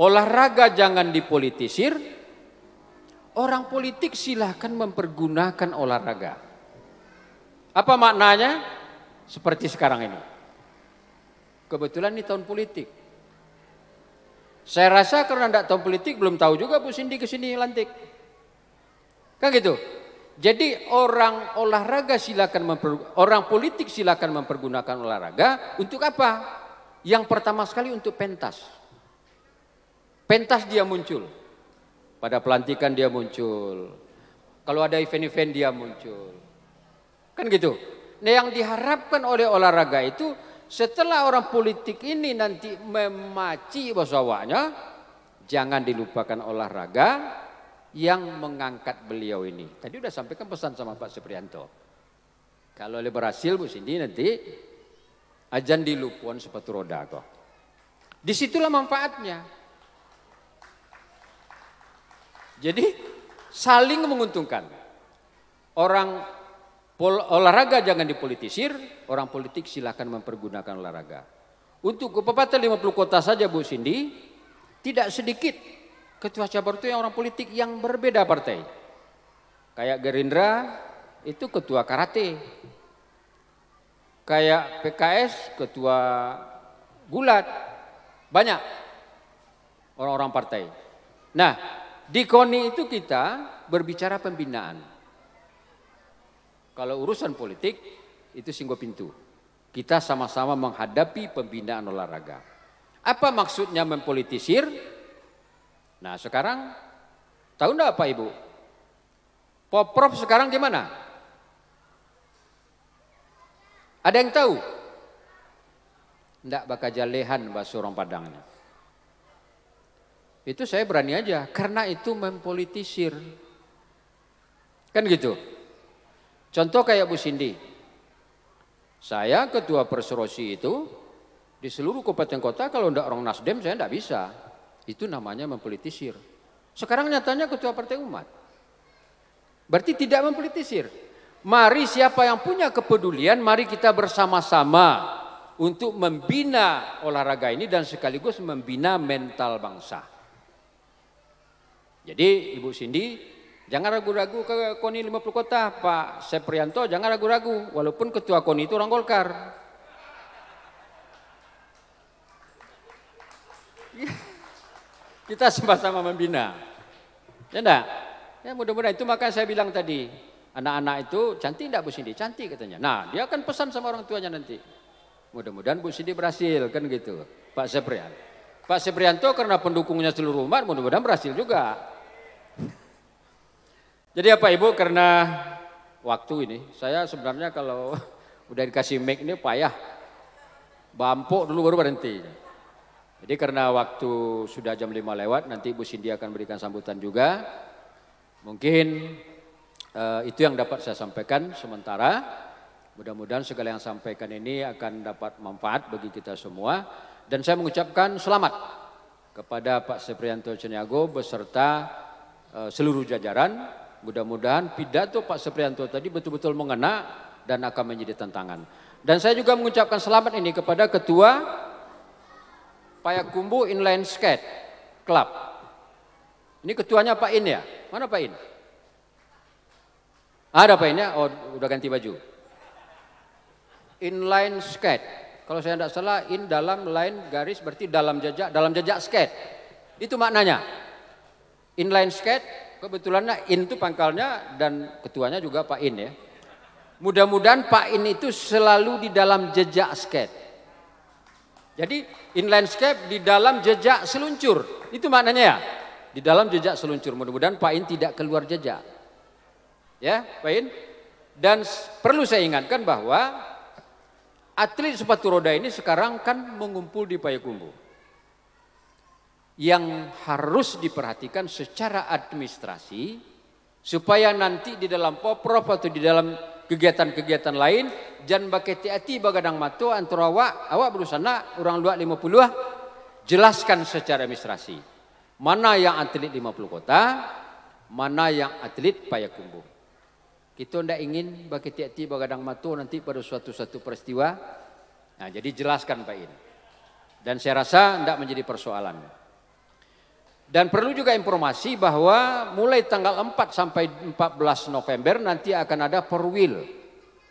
olahraga jangan dipolitisir, orang politik silahkan mempergunakan olahraga. Apa maknanya? Seperti sekarang ini. Kebetulan ini tahun politik. Saya rasa karena tidak tahun politik belum tahu juga Bu Cindy kesini lantik. Kan gitu. Jadi orang olahraga orang politik silakan mempergunakan olahraga untuk apa? Yang pertama sekali untuk pentas. Pentas dia muncul. Pada pelantikan dia muncul. Kalau ada event-event dia muncul. Kan gitu. Nah yang diharapkan oleh olahraga itu setelah orang politik ini nanti memaci bahasawanya, jangan dilupakan olahraga yang mengangkat beliau ini. Tadi udah sampaikan pesan sama Pak Seprianto. Kalau oleh berhasil Bu Cindy nanti ajan di lupuan sepatu roda kok. Disitulah manfaatnya. Jadi saling menguntungkan. Orang olahraga jangan dipolitisir, orang politik silakan mempergunakan olahraga. Untuk Kabupaten 50 kota saja Bu Cindy, tidak sedikit ketua cabang itu yang orang politik yang berbeda partai. Kayak Gerindra itu ketua karate. Kayak PKS ketua gulat. Banyak orang-orang partai. Nah, di KONI itu kita berbicara pembinaan. Kalau urusan politik itu singgah pintu. Kita sama-sama menghadapi pembinaan olahraga. Apa maksudnya mempolitisir? Nah sekarang tahu enggak Pak Ibu? Poprov sekarang di mana? Ada yang tahu? Enggak bakal jalehan bahasa orang Padangnya. Itu saya berani aja karena itu mempolitisir. Kan gitu. Contoh kayak Bu Cindy. Saya ketua Perserosi itu di seluruh kabupaten kota kalau enggak orang Nasdem saya enggak bisa. Itu namanya mempolitisir. Sekarang nyatanya ketua Partai Umat. Berarti tidak mempolitisir. Mari siapa yang punya kepedulian, mari kita bersama-sama untuk membina olahraga ini dan sekaligus membina mental bangsa. Jadi Ibu Cindy, jangan ragu-ragu ke KONI 50 kota, Pak Seprianto jangan ragu-ragu, walaupun ketua KONI itu orang Golkar. Kita sama-sama membina. Ya enggak? Ya mudah-mudahan itu maka saya bilang tadi, anak-anak itu cantik enggak Bu Cindy? Cantik katanya. Nah, dia akan pesan sama orang tuanya nanti. Mudah-mudahan Bu Cindy berhasil kan gitu. Pak Seprianto. Pak Seprianto karena pendukungnya seluruh umat mudah-mudahan berhasil juga. Jadi apa Ibu, karena waktu ini saya sebenarnya kalau udah dikasih mic ini payah. Bampuk dulu baru berhenti. Jadi karena waktu sudah jam 5 lewat, nanti Bu Cindy akan berikan sambutan juga. Mungkin itu yang dapat saya sampaikan sementara. Mudah-mudahan segala yang sampaikan ini akan dapat manfaat bagi kita semua. Dan saya mengucapkan selamat kepada Pak Seprianto Caniago beserta seluruh jajaran. Mudah-mudahan pidato Pak Seprianto tadi betul-betul mengena dan akan menjadi tantangan. Dan saya juga mengucapkan selamat ini kepada Ketua Payakumbuh Inline Skate Club. Ini ketuanya Pak In ya? Mana Pak In? Ada Pak In ya? Oh udah ganti baju. Inline skate. Kalau saya tidak salah, in dalam line garis berarti dalam jejak skate. Itu maknanya. Inline skate, kebetulan in itu pangkalnya dan ketuanya juga Pak In ya. Mudah-mudahan Pak In itu selalu di dalam jejak skate. Jadi inline skate di dalam jejak seluncur. Itu maknanya ya. Di dalam jejak seluncur. Mudah-mudahan Pak In tidak keluar jejak. Ya Pak In. Dan perlu saya ingatkan bahwa atlet sepatu roda ini sekarang kan mengumpul di Payakumbuh. Yang harus diperhatikan secara administrasi supaya nanti di dalam Poprov atau di dalam kegiatan-kegiatan lain jangan pakai hati-hati bagadang mato antara awak berusana orang luar 50 jelaskan secara administrasi. Mana yang atlet 50 kota, mana yang atlet Payakumbuh. Kita tidak ingin bagi hati-hati bagadang mato nanti pada suatu peristiwa. Nah, jadi jelaskan Pak In. Dan saya rasa tidak menjadi persoalan. Dan perlu juga informasi bahwa mulai tanggal 4 sampai 14 November nanti akan ada Perwil,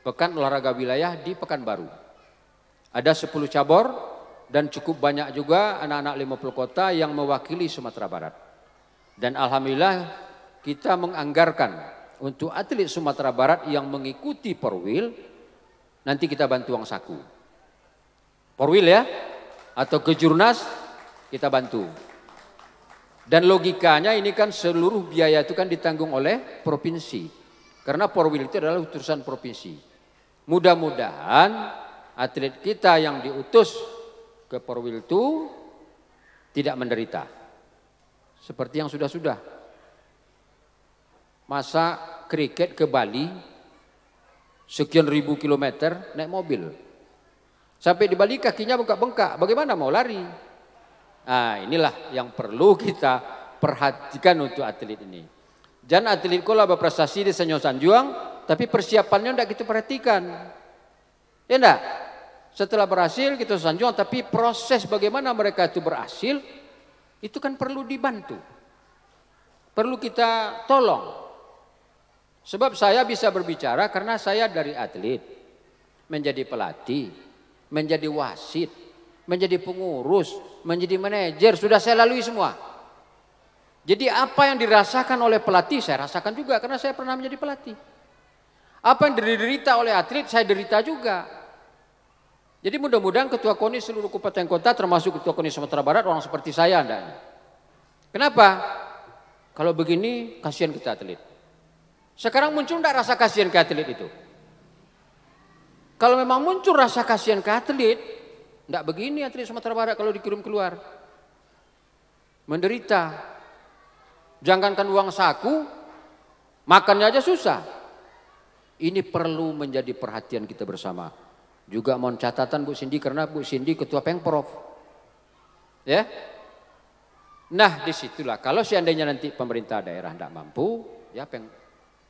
Pekan Olahraga Wilayah di Pekanbaru. Ada 10 cabur dan cukup banyak juga anak-anak 50 kota yang mewakili Sumatera Barat. Dan alhamdulillah kita menganggarkan untuk atlet Sumatera Barat yang mengikuti Perwil, nanti kita bantu uang saku. Perwil ya, atau Kejurnas kita bantu. Dan logikanya ini kan seluruh biaya itu kan ditanggung oleh provinsi. Karena Perwil itu adalah utusan provinsi. Mudah-mudahan atlet kita yang diutus ke Perwil itu tidak menderita. Seperti yang sudah-sudah. Masa kriket ke Bali sekian ribu kilometer naik mobil. Sampai di Bali kakinya bengkak-bengkak. Bagaimana mau lari? Nah inilah yang perlu kita perhatikan untuk atlet ini. Jangan atlet kola berprestasi di Senyo Sanjuang, tapi persiapannya tidak kita perhatikan. Ya enggak? Setelah berhasil kita sanjuang, tapi proses bagaimana mereka itu berhasil, itu kan perlu dibantu. Perlu kita tolong. Sebab saya bisa berbicara karena saya dari atlet, menjadi pelatih, menjadi wasit, menjadi pengurus, menjadi manajer, sudah saya lalui semua. Jadi apa yang dirasakan oleh pelatih saya rasakan juga karena saya pernah menjadi pelatih. Apa yang diderita oleh atlet saya derita juga. Jadi mudah-mudahan ketua KONI seluruh kabupaten kota termasuk ketua KONI Sumatera Barat orang seperti saya andanya. Kenapa? Kalau begini kasihan kita atlet. Sekarang muncul enggak rasa kasihan ke atlet itu? Kalau memang muncul rasa kasihan ke atlet, enggak begini atlet Sumatera Barat kalau dikirim keluar. Menderita. Jangankan uang saku, makannya aja susah. Ini perlu menjadi perhatian kita bersama. Juga mohon catatan Bu Cindy karena Bu Cindy ketua Pengprov. Ya. Nah, disitulah kalau seandainya nanti pemerintah daerah tidak mampu, ya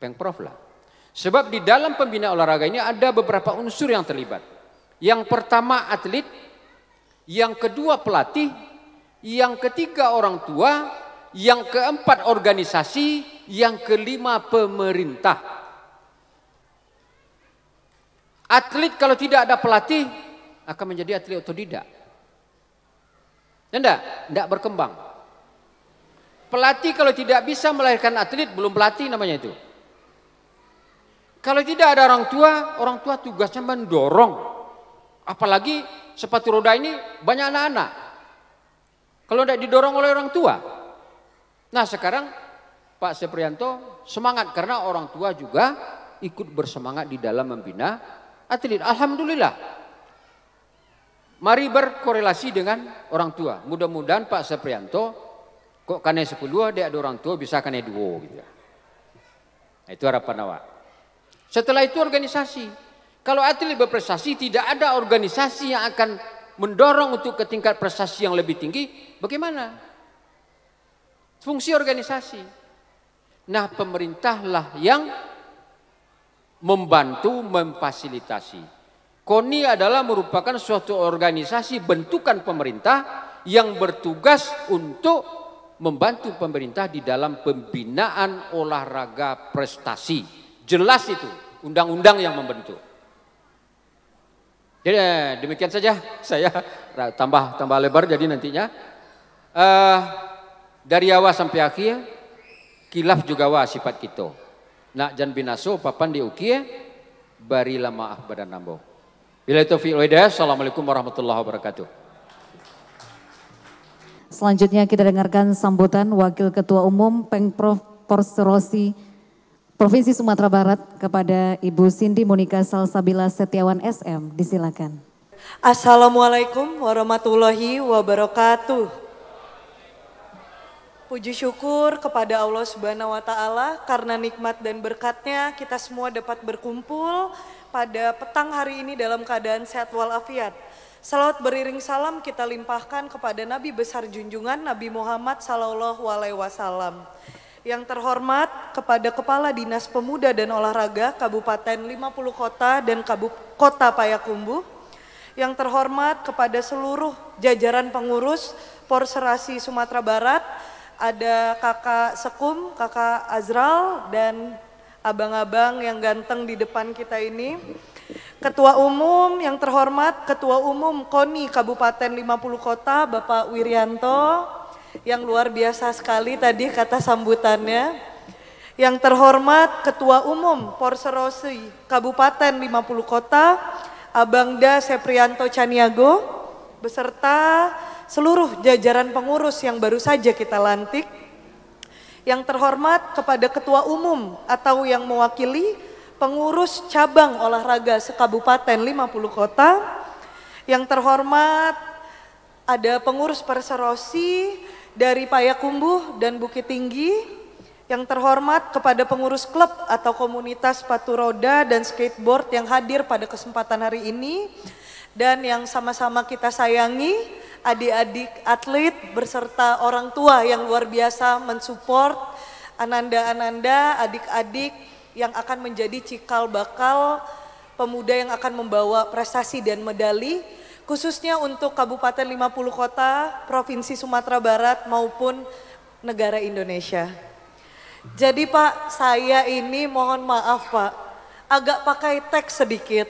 Pengprov lah. Sebab di dalam pembinaan olahraga ini ada beberapa unsur yang terlibat. Yang pertama atlet, yang kedua pelatih, yang ketiga orang tua, yang keempat organisasi, yang kelima pemerintah. Atlet kalau tidak ada pelatih akan menjadi atlet otodidak. Enggak berkembang. Pelatih kalau tidak bisa melahirkan atlet belum pelatih namanya itu. Kalau tidak ada orang tua tugasnya mendorong. Apalagi sepatu roda ini banyak anak-anak. Kalau tidak didorong oleh orang tua. Nah sekarang Pak Seprianto semangat karena orang tua juga ikut bersemangat di dalam membina atlet. Alhamdulillah. Mari berkorelasi dengan orang tua. Mudah-mudahan Pak Seprianto kok kane 10 dia ada orang tua bisa kane 2 gitu ya. Nah, itu harapan awak. Setelah itu organisasi. Kalau atlet berprestasi tidak ada organisasi yang akan mendorong untuk ke tingkat prestasi yang lebih tinggi, bagaimana? Fungsi organisasi. Nah, pemerintahlah yang membantu memfasilitasi. KONI adalah merupakan suatu organisasi bentukan pemerintah yang bertugas untuk membantu pemerintah di dalam pembinaan olahraga prestasi. Jelas itu undang-undang yang membentuk. Jadi demikian saja saya tambah lebar jadi nantinya dari awal sampai akhir kilaf juga wa sifat kita. Nak jan binaso papan diukie barilah maaf badan nambo. Bila taufiq wal hidayah. Assalamualaikum warahmatullahi wabarakatuh. Selanjutnya kita dengarkan sambutan Wakil Ketua Umum Pengprov Porserosi Provinsi Sumatera Barat kepada Ibu Cindy Monika Salsabila Setiawan SM. Disilakan. Assalamualaikum warahmatullahi wabarakatuh. Puji syukur kepada Allah Subhanahu wa Ta'ala karena nikmat dan berkatnya kita semua dapat berkumpul pada petang hari ini dalam keadaan sehat walafiat. Salawat beriring salam kita limpahkan kepada Nabi besar junjungan Nabi Muhammad Sallallahu Alaihi Wasallam. Yang terhormat kepada Kepala Dinas Pemuda dan Olahraga Kabupaten 50 Kota dan Kota Payakumbuh. Yang terhormat kepada seluruh jajaran pengurus Porserasi Sumatera Barat. Ada kakak Sekum, kakak Azral, dan abang-abang yang ganteng di depan kita ini. Ketua Umum yang terhormat, Ketua Umum KONI Kabupaten 50 Kota, Bapak Wiryanto, yang luar biasa sekali tadi kata sambutannya. Yang terhormat, Ketua Umum Porserosi Kabupaten 50 Kota, Abangda Seprianto Caniago, beserta seluruh jajaran pengurus yang baru saja kita lantik. Yang terhormat kepada Ketua Umum atau yang mewakili pengurus cabang olahraga sekabupaten 50 kota. Yang terhormat ada pengurus Porserosi dari Payakumbuh dan Bukit Tinggi. Yang terhormat kepada pengurus klub atau komunitas sepatu roda dan skateboard yang hadir pada kesempatan hari ini. Dan yang sama-sama kita sayangi adik-adik atlet beserta orang tua yang luar biasa mensupport ananda-ananda, adik-adik yang akan menjadi cikal bakal pemuda yang akan membawa prestasi dan medali, khususnya untuk Kabupaten 50 Kota, Provinsi Sumatera Barat maupun negara Indonesia. Jadi Pak, saya ini mohon maaf Pak, agak pakai teks sedikit.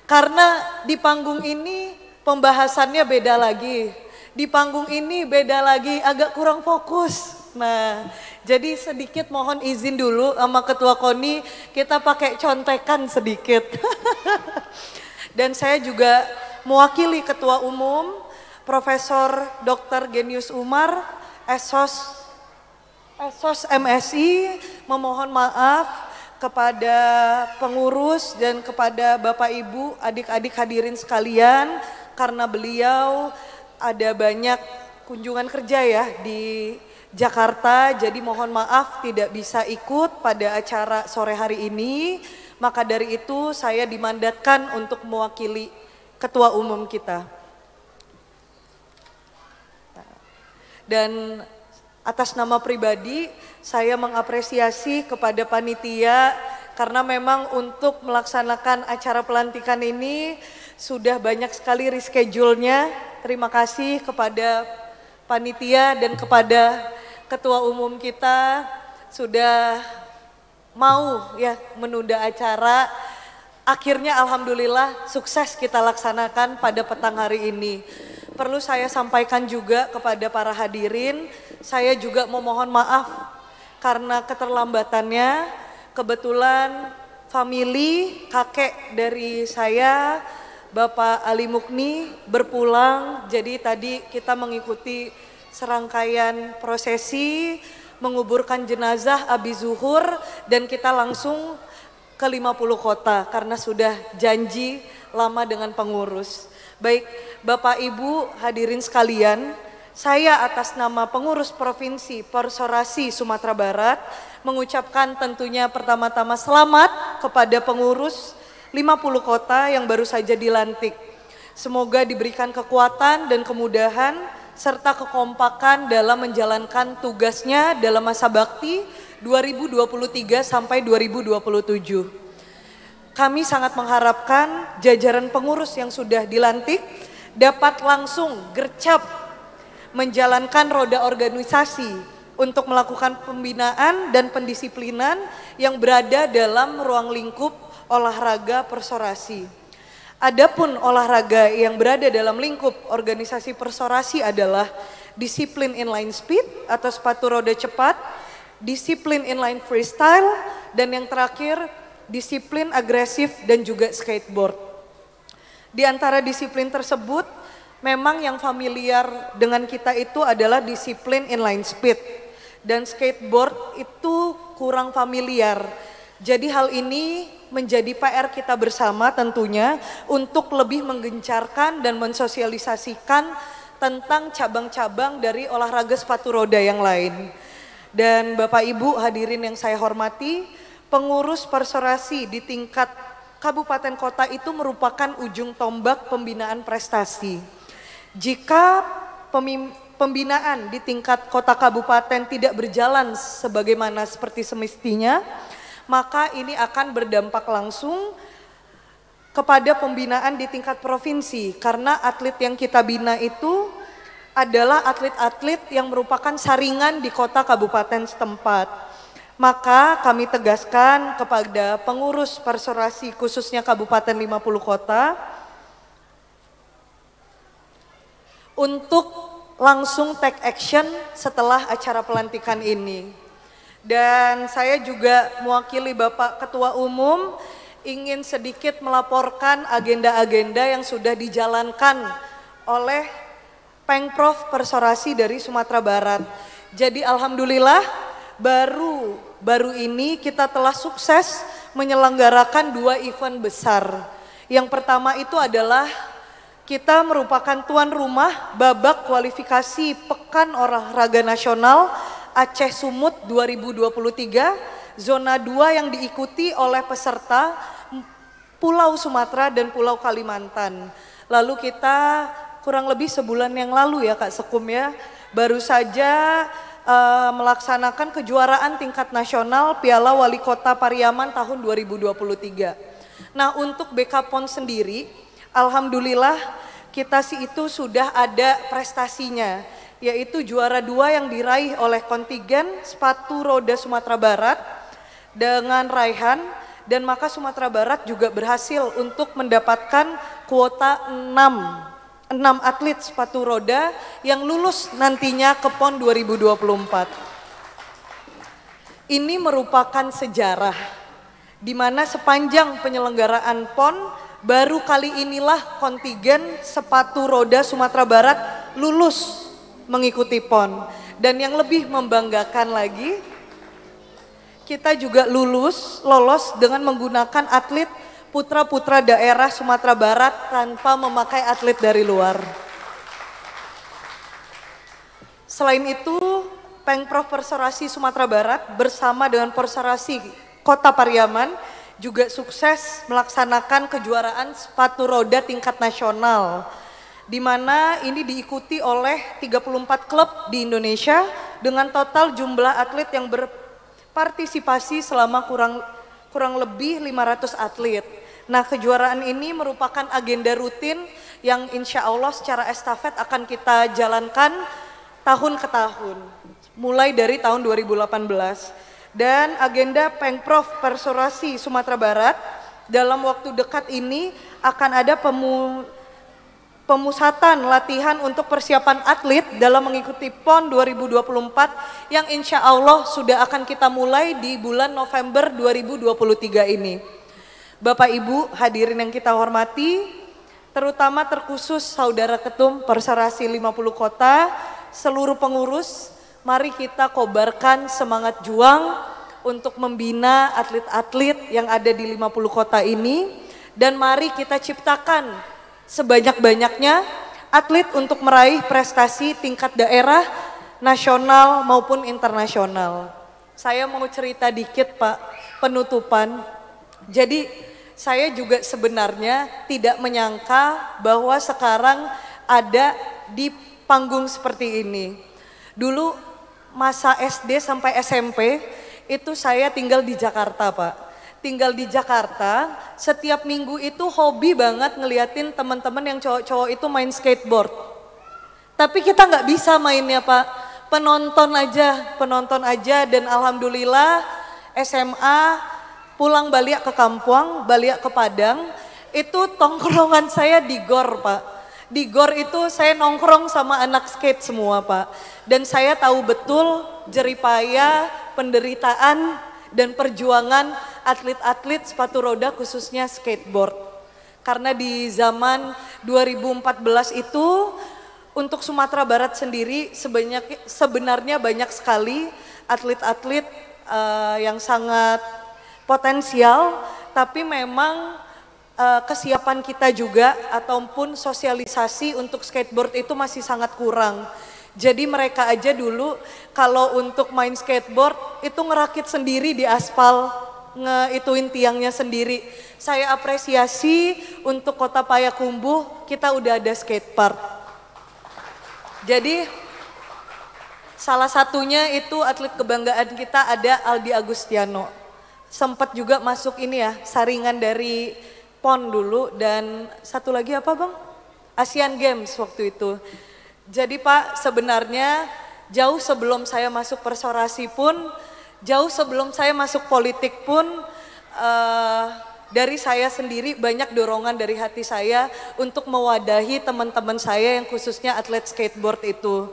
Karena di panggung ini pembahasannya beda lagi. Di panggung ini beda lagi, agak kurang fokus. Nah, jadi sedikit mohon izin dulu sama Ketua KONI, kita pakai contekan sedikit. Dan saya juga mewakili Ketua Umum, Profesor Dr. Genius Umar, Esos MSI, memohon maaf kepada pengurus dan kepada Bapak Ibu, adik-adik hadirin sekalian, karena beliau ada banyak kunjungan kerja ya di Jakarta, jadi mohon maaf tidak bisa ikut pada acara sore hari ini. Maka dari itu saya dimandatkan untuk mewakili Ketua Umum kita. Dan atas nama pribadi saya mengapresiasi kepada panitia karena memang untuk melaksanakan acara pelantikan ini sudah banyak sekali reschedule-nya. Terima kasih kepada panitia dan kepada Ketua Umum kita sudah mau ya menunda acara. Akhirnya alhamdulillah sukses kita laksanakan pada petang hari ini. Perlu saya sampaikan juga kepada para hadirin, saya juga memohon maaf karena keterlambatannya. Kebetulan famili kakek dari saya, Bapak Ali Mukni berpulang, jadi tadi kita mengikuti serangkaian prosesi menguburkan jenazah habis zuhur dan kita langsung ke 50 kota karena sudah janji lama dengan pengurus. Baik Bapak Ibu hadirin sekalian, saya atas nama pengurus Provinsi Persorasi Sumatera Barat mengucapkan tentunya pertama-tama selamat kepada pengurus 50 kota yang baru saja dilantik. Semoga diberikan kekuatan dan kemudahan serta kekompakan dalam menjalankan tugasnya dalam masa bakti 2023 sampai 2027. Kami sangat mengharapkan jajaran pengurus yang sudah dilantik dapat langsung gercep menjalankan roda organisasi untuk melakukan pembinaan dan pendisiplinan yang berada dalam ruang lingkup olahraga persorasi. Adapun olahraga yang berada dalam lingkup organisasi persorasi adalah disiplin inline speed atau sepatu roda cepat, disiplin inline freestyle, dan yang terakhir disiplin agresif dan juga skateboard. Di antara disiplin tersebut, memang yang familiar dengan kita itu adalah disiplin inline speed dan skateboard itu kurang familiar. Jadi hal ini menjadi PR kita bersama tentunya untuk lebih menggencarkan dan mensosialisasikan tentang cabang-cabang dari olahraga sepatu roda yang lain. Dan Bapak Ibu hadirin yang saya hormati, pengurus persorasi di tingkat kabupaten kota itu merupakan ujung tombak pembinaan prestasi. Jika pembinaan di tingkat kota kabupaten tidak berjalan sebagaimana seperti semestinya, maka ini akan berdampak langsung kepada pembinaan di tingkat provinsi karena atlet yang kita bina itu adalah atlet-atlet yang merupakan saringan di kota kabupaten setempat. Maka kami tegaskan kepada pengurus persorasi khususnya Kabupaten 50 Kota untuk langsung take action setelah acara pelantikan ini. Dan saya juga mewakili Bapak Ketua Umum ingin sedikit melaporkan agenda-agenda yang sudah dijalankan oleh Pengprov Persorasi dari Sumatera Barat. Jadi alhamdulillah baru ini kita telah sukses menyelenggarakan 2 event besar. Yang pertama itu adalah kita merupakan tuan rumah babak kualifikasi Pekan Olahraga Nasional Aceh Sumut 2023, zona 2 yang diikuti oleh peserta Pulau Sumatera dan Pulau Kalimantan. Lalu kita kurang lebih sebulan yang lalu ya Kak Sekum ya, baru saja melaksanakan kejuaraan tingkat nasional Piala Wali Kota Pariaman tahun 2023. Nah untuk BK PON sendiri, alhamdulillah kita sih itu sudah ada prestasinya, yaitu juara 2 yang diraih oleh kontingen sepatu roda Sumatera Barat dengan raihan, dan maka Sumatera Barat juga berhasil untuk mendapatkan kuota 6 atlet sepatu roda yang lulus nantinya ke PON 2024. Ini merupakan sejarah di mana sepanjang penyelenggaraan PON baru kali inilah kontingen sepatu roda Sumatera Barat lulus mengikuti PON. Dan yang lebih membanggakan lagi, kita juga lolos dengan menggunakan atlet putra-putra daerah Sumatera Barat tanpa memakai atlet dari luar. Selain itu, Pengprov Perserasi Sumatera Barat bersama dengan Perserasi Kota Pariaman juga sukses melaksanakan kejuaraan sepatu roda tingkat nasional, di mana ini diikuti oleh 34 klub di Indonesia dengan total jumlah atlet yang berpartisipasi selama kurang lebih 500 atlet. Nah, kejuaraan ini merupakan agenda rutin yang insya Allah secara estafet akan kita jalankan tahun ke tahun, mulai dari tahun 2018. Dan agenda Pengprov Perserasi Sumatera Barat dalam waktu dekat ini akan ada pemusatan latihan untuk persiapan atlet dalam mengikuti PON 2024 yang insya Allah sudah akan kita mulai di bulan November 2023 ini. Bapak Ibu hadirin yang kita hormati, terutama terkhusus Saudara Ketum Perserasi 50 Kota, seluruh pengurus, mari kita kobarkan semangat juang untuk membina atlet-atlet yang ada di 50 kota ini, dan mari kita ciptakan sebanyak-banyaknya atlet untuk meraih prestasi tingkat daerah, nasional maupun internasional. Saya mau cerita dikit Pak, penutupan. Jadi saya juga sebenarnya tidak menyangka bahwa sekarang ada di panggung seperti ini. Dulu masa SD sampai SMP itu saya tinggal di Jakarta Pak. Tinggal di Jakarta, setiap minggu itu hobi banget ngeliatin teman-teman yang cowok-cowok itu main skateboard. Tapi kita nggak bisa mainnya Pak, penonton aja, dan alhamdulillah SMA pulang balik ke kampung, balik ke Padang, itu tongkrongan saya di GOR Pak. Di GOR itu saya nongkrong sama anak skate semua Pak. Dan saya tahu betul jeripaya, penderitaan, dan perjuangan atlet-atlet sepatu roda khususnya skateboard. Karena di zaman 2014 itu untuk Sumatera Barat sendiri sebenarnya banyak sekali atlet-atlet yang sangat potensial, tapi memang kesiapan kita juga ataupun sosialisasi untuk skateboard itu masih sangat kurang. Jadi mereka aja dulu kalau untuk main skateboard itu ngerakit sendiri di aspal, ngeituin tiangnya sendiri. Saya apresiasi untuk Kota Payakumbuh, kita udah ada skatepark. Jadi salah satunya itu atlet kebanggaan kita ada Aldi Agustiano. Sempat juga masuk ini ya, saringan dari PON dulu, dan satu lagi apa Bang? Asian Games waktu itu. Jadi Pak, sebenarnya jauh sebelum saya masuk persorasi pun, jauh sebelum saya masuk politik pun, dari saya sendiri banyak dorongan dari hati saya untuk mewadahi teman-teman saya yang khususnya atlet skateboard itu.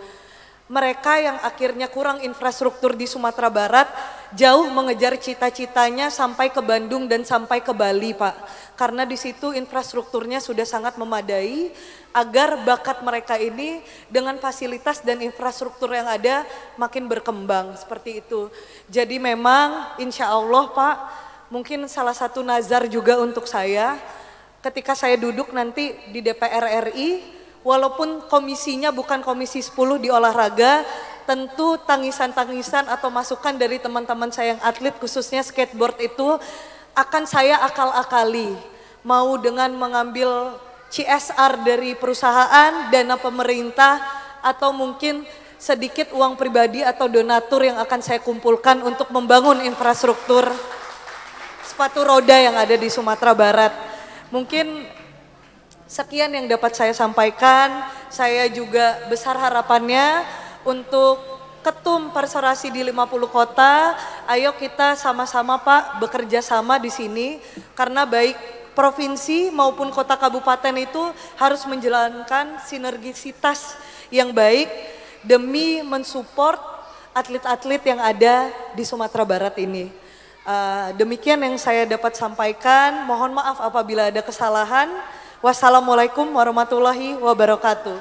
Mereka yang akhirnya kurang infrastruktur di Sumatera Barat, jauh mengejar cita-citanya sampai ke Bandung dan sampai ke Bali Pak. Karena di situ infrastrukturnya sudah sangat memadai agar bakat mereka ini dengan fasilitas dan infrastruktur yang ada makin berkembang seperti itu. Jadi memang insya Allah Pak, mungkin salah satu nazar juga untuk saya ketika saya duduk nanti di DPR RI, walaupun komisinya bukan komisi 10 di olahraga, tentu tangisan-tangisan atau masukan dari teman-teman saya yang atlet khususnya skateboard itu akan saya akal-akali. Mau dengan mengambil CSR dari perusahaan, dana pemerintah, atau mungkin sedikit uang pribadi atau donatur yang akan saya kumpulkan untuk membangun infrastruktur sepatu roda yang ada di Sumatera Barat. Mungkin sekian yang dapat saya sampaikan. Saya juga besar harapannya untuk ketum persorasi di 50 kota. Ayo kita sama-sama Pak bekerja sama di sini, karena baik provinsi maupun kota kabupaten itu harus menjalankan sinergisitas yang baik demi mensupport atlet-atlet yang ada di Sumatera Barat ini. Demikian yang saya dapat sampaikan. Mohon maaf apabila ada kesalahan. Wassalamualaikum warahmatullahi wabarakatuh.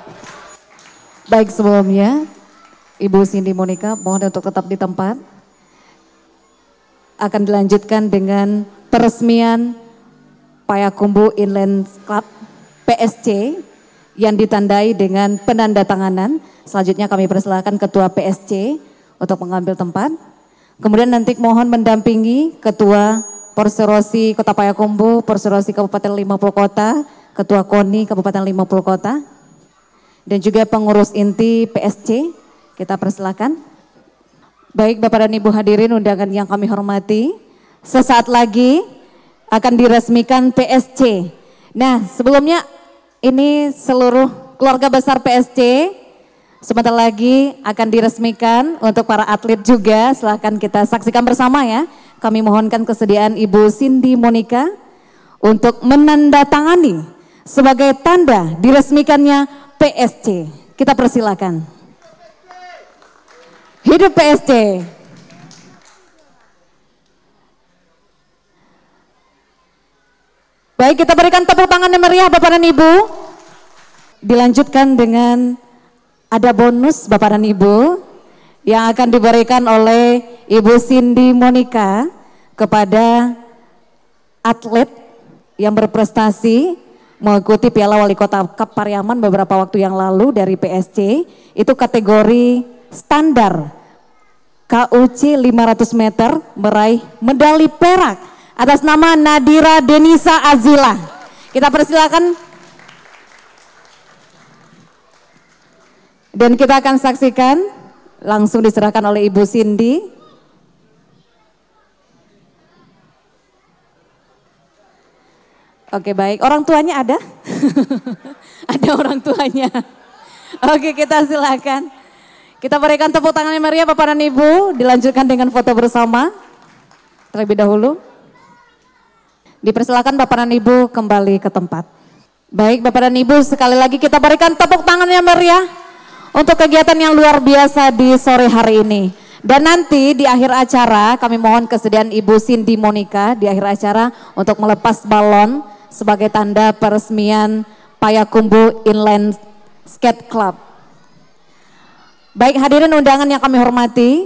Baik, sebelumnya Ibu Cindy Monica mohon untuk tetap di tempat. Akan dilanjutkan dengan peresmian Payakumbuh Inland Club PSC yang ditandai dengan penandatanganan. Selanjutnya kami persilakan Ketua PSC untuk mengambil tempat. Kemudian nanti mohon mendampingi Ketua Porserosi Kota Payakumbuh, Porserosi Kabupaten 50 Kota, Ketua KONI Kabupaten 50 Kota, dan juga pengurus inti PSC. Kita persilakan. Baik Bapak dan Ibu hadirin undangan yang kami hormati, sesaat lagi akan diresmikan PSC. Nah, sebelumnya ini seluruh keluarga besar PSC sebentar lagi akan diresmikan untuk para atlet juga. Silakan kita saksikan bersama ya. Kami mohonkan kesediaan Ibu Cindy Monica untuk menandatangani sebagai tanda diresmikannya PSC. Kita persilakan. Hidup PSC. Baik, kita berikan tepuk tangan yang meriah Bapak dan Ibu. Dilanjutkan dengan ada bonus Bapak dan Ibu yang akan diberikan oleh Ibu Cindy Monica kepada atlet yang berprestasi mengikuti Piala Wali Kota Cup Pariaman beberapa waktu yang lalu dari PSC. Itu kategori standar KUC 500 meter meraih medali perak atas nama Nadira Denisa Azila. Kita persilakan dan kita akan saksikan langsung diserahkan oleh Ibu Cindy. Oke baik, orang tuanya ada? Ada orang tuanya. Oke, kita silakan. Kita berikan tepuk tangan yang meriah Bapak dan Ibu, dilanjutkan dengan foto bersama terlebih dahulu. Dipersilakan Bapak dan Ibu kembali ke tempat. Baik Bapak dan Ibu, sekali lagi kita berikan tepuk tangan yang meriah untuk kegiatan yang luar biasa di sore hari ini. Dan nanti di akhir acara kami mohon kesediaan Ibu Cindy Monica di akhir acara untuk melepas balon sebagai tanda peresmian Payakumbuh Inland Skate Club. Baik hadirin undangan yang kami hormati,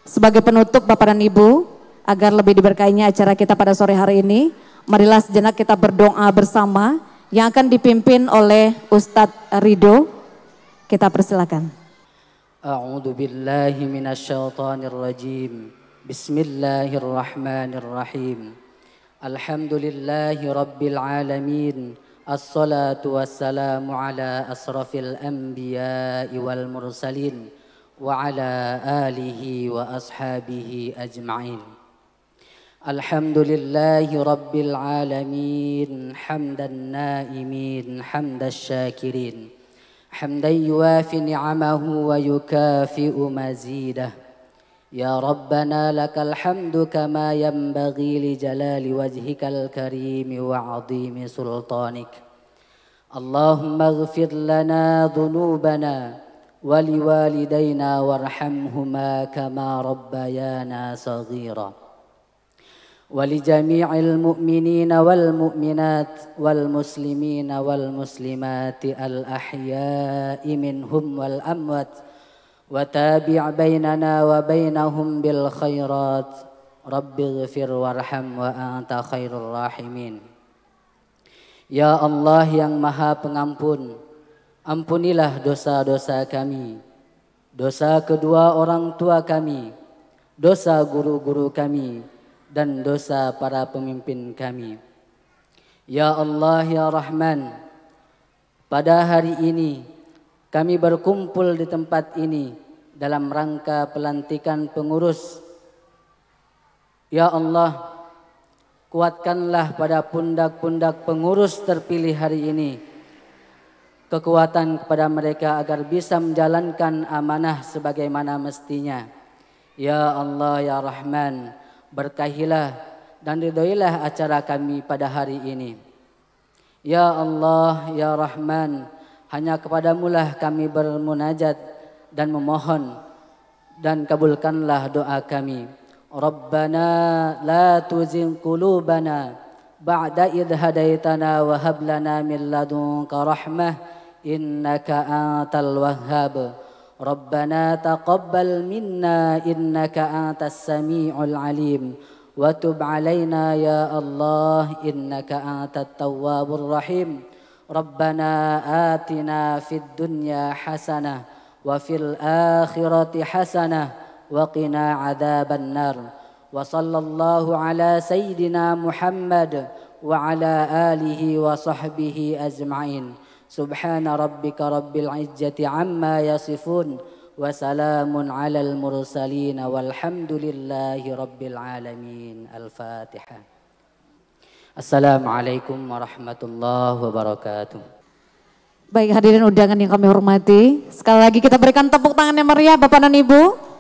sebagai penutup Bapak dan Ibu, agar lebih diberkahinya acara kita pada sore hari ini, marilah sejenak kita berdoa bersama yang akan dipimpin oleh Ustadz Ridho. Kita persilakan. A'udzu billahi minasyaitonir rajim. Bismillahirrahmanirrahim. Alhamdulillahi rabbil alamin. Assalatu wassalamu ala asrafil anbiya'i wal mursalin wa ala alihi wa ashabihi ajma'in. Alhamdulillahi rabbil alamin. Hamdan naimin, hamdas syakirin. Hamdan yuafi ni'amahu wa yukafi'u mazidah. Ya Rabbana lakal hamdu kama yanbaghi li jalali wajhikal karimi wa azimi sultanik. Allahumma ighfir lana dhunubana wa liwalidayna warhamhuma kama rabbayana saghira. Wa li jami'il mu'minina wal mu'minat wal muslimina wal muslimati al ahya'i minhum wal amwat. وتابع بيننا وبينهم بالخيرات رب اغفر وارحم وأنت خير الراحمين. Ya Allah yang maha pengampun, ampunilah dosa-dosa kami, dosa kedua orang tua kami, dosa guru-guru kami, dan dosa para pemimpin kami. Ya Allah ya Rahman, pada hari ini kami berkumpul di tempat ini dalam rangka pelantikan pengurus. Ya Allah, kuatkanlah pada pundak-pundak pengurus terpilih hari ini kekuatan kepada mereka agar bisa menjalankan amanah sebagaimana mestinya. Ya Allah ya Rahman, berkahilah dan ridhoilah acara kami pada hari ini. Ya Allah ya Rahman, hanya kepadamulah kami bermunajat dan memohon, dan kabulkanlah doa kami. Rabbana la tuzigh qulubana ba'da idh hadaitana wa hab lana min ladunka rahmah innaka antal wahhab. Rabbana taqabbal minna innaka antas sami'ul alim wa tub alaina ya Allah innaka antat tawwabur rahim. Rabbana atina fid dunya hasanah wa fil akhirati hasanah wa qina adzaban nar. Wa sallallahu ala sayyidina Muhammad wa ala alihi wa sahbihi ajma'in. Subhana rabbika rabbil izzati amma yasifun wa salamun alal mursalin walhamdulillahi rabbil alamin. Al-Fatihah. Assalamualaikum warahmatullahi wabarakatuh. Baik hadirin undangan yang kami hormati, sekali lagi kita berikan tepuk tangan yang meriah Bapak dan Ibu.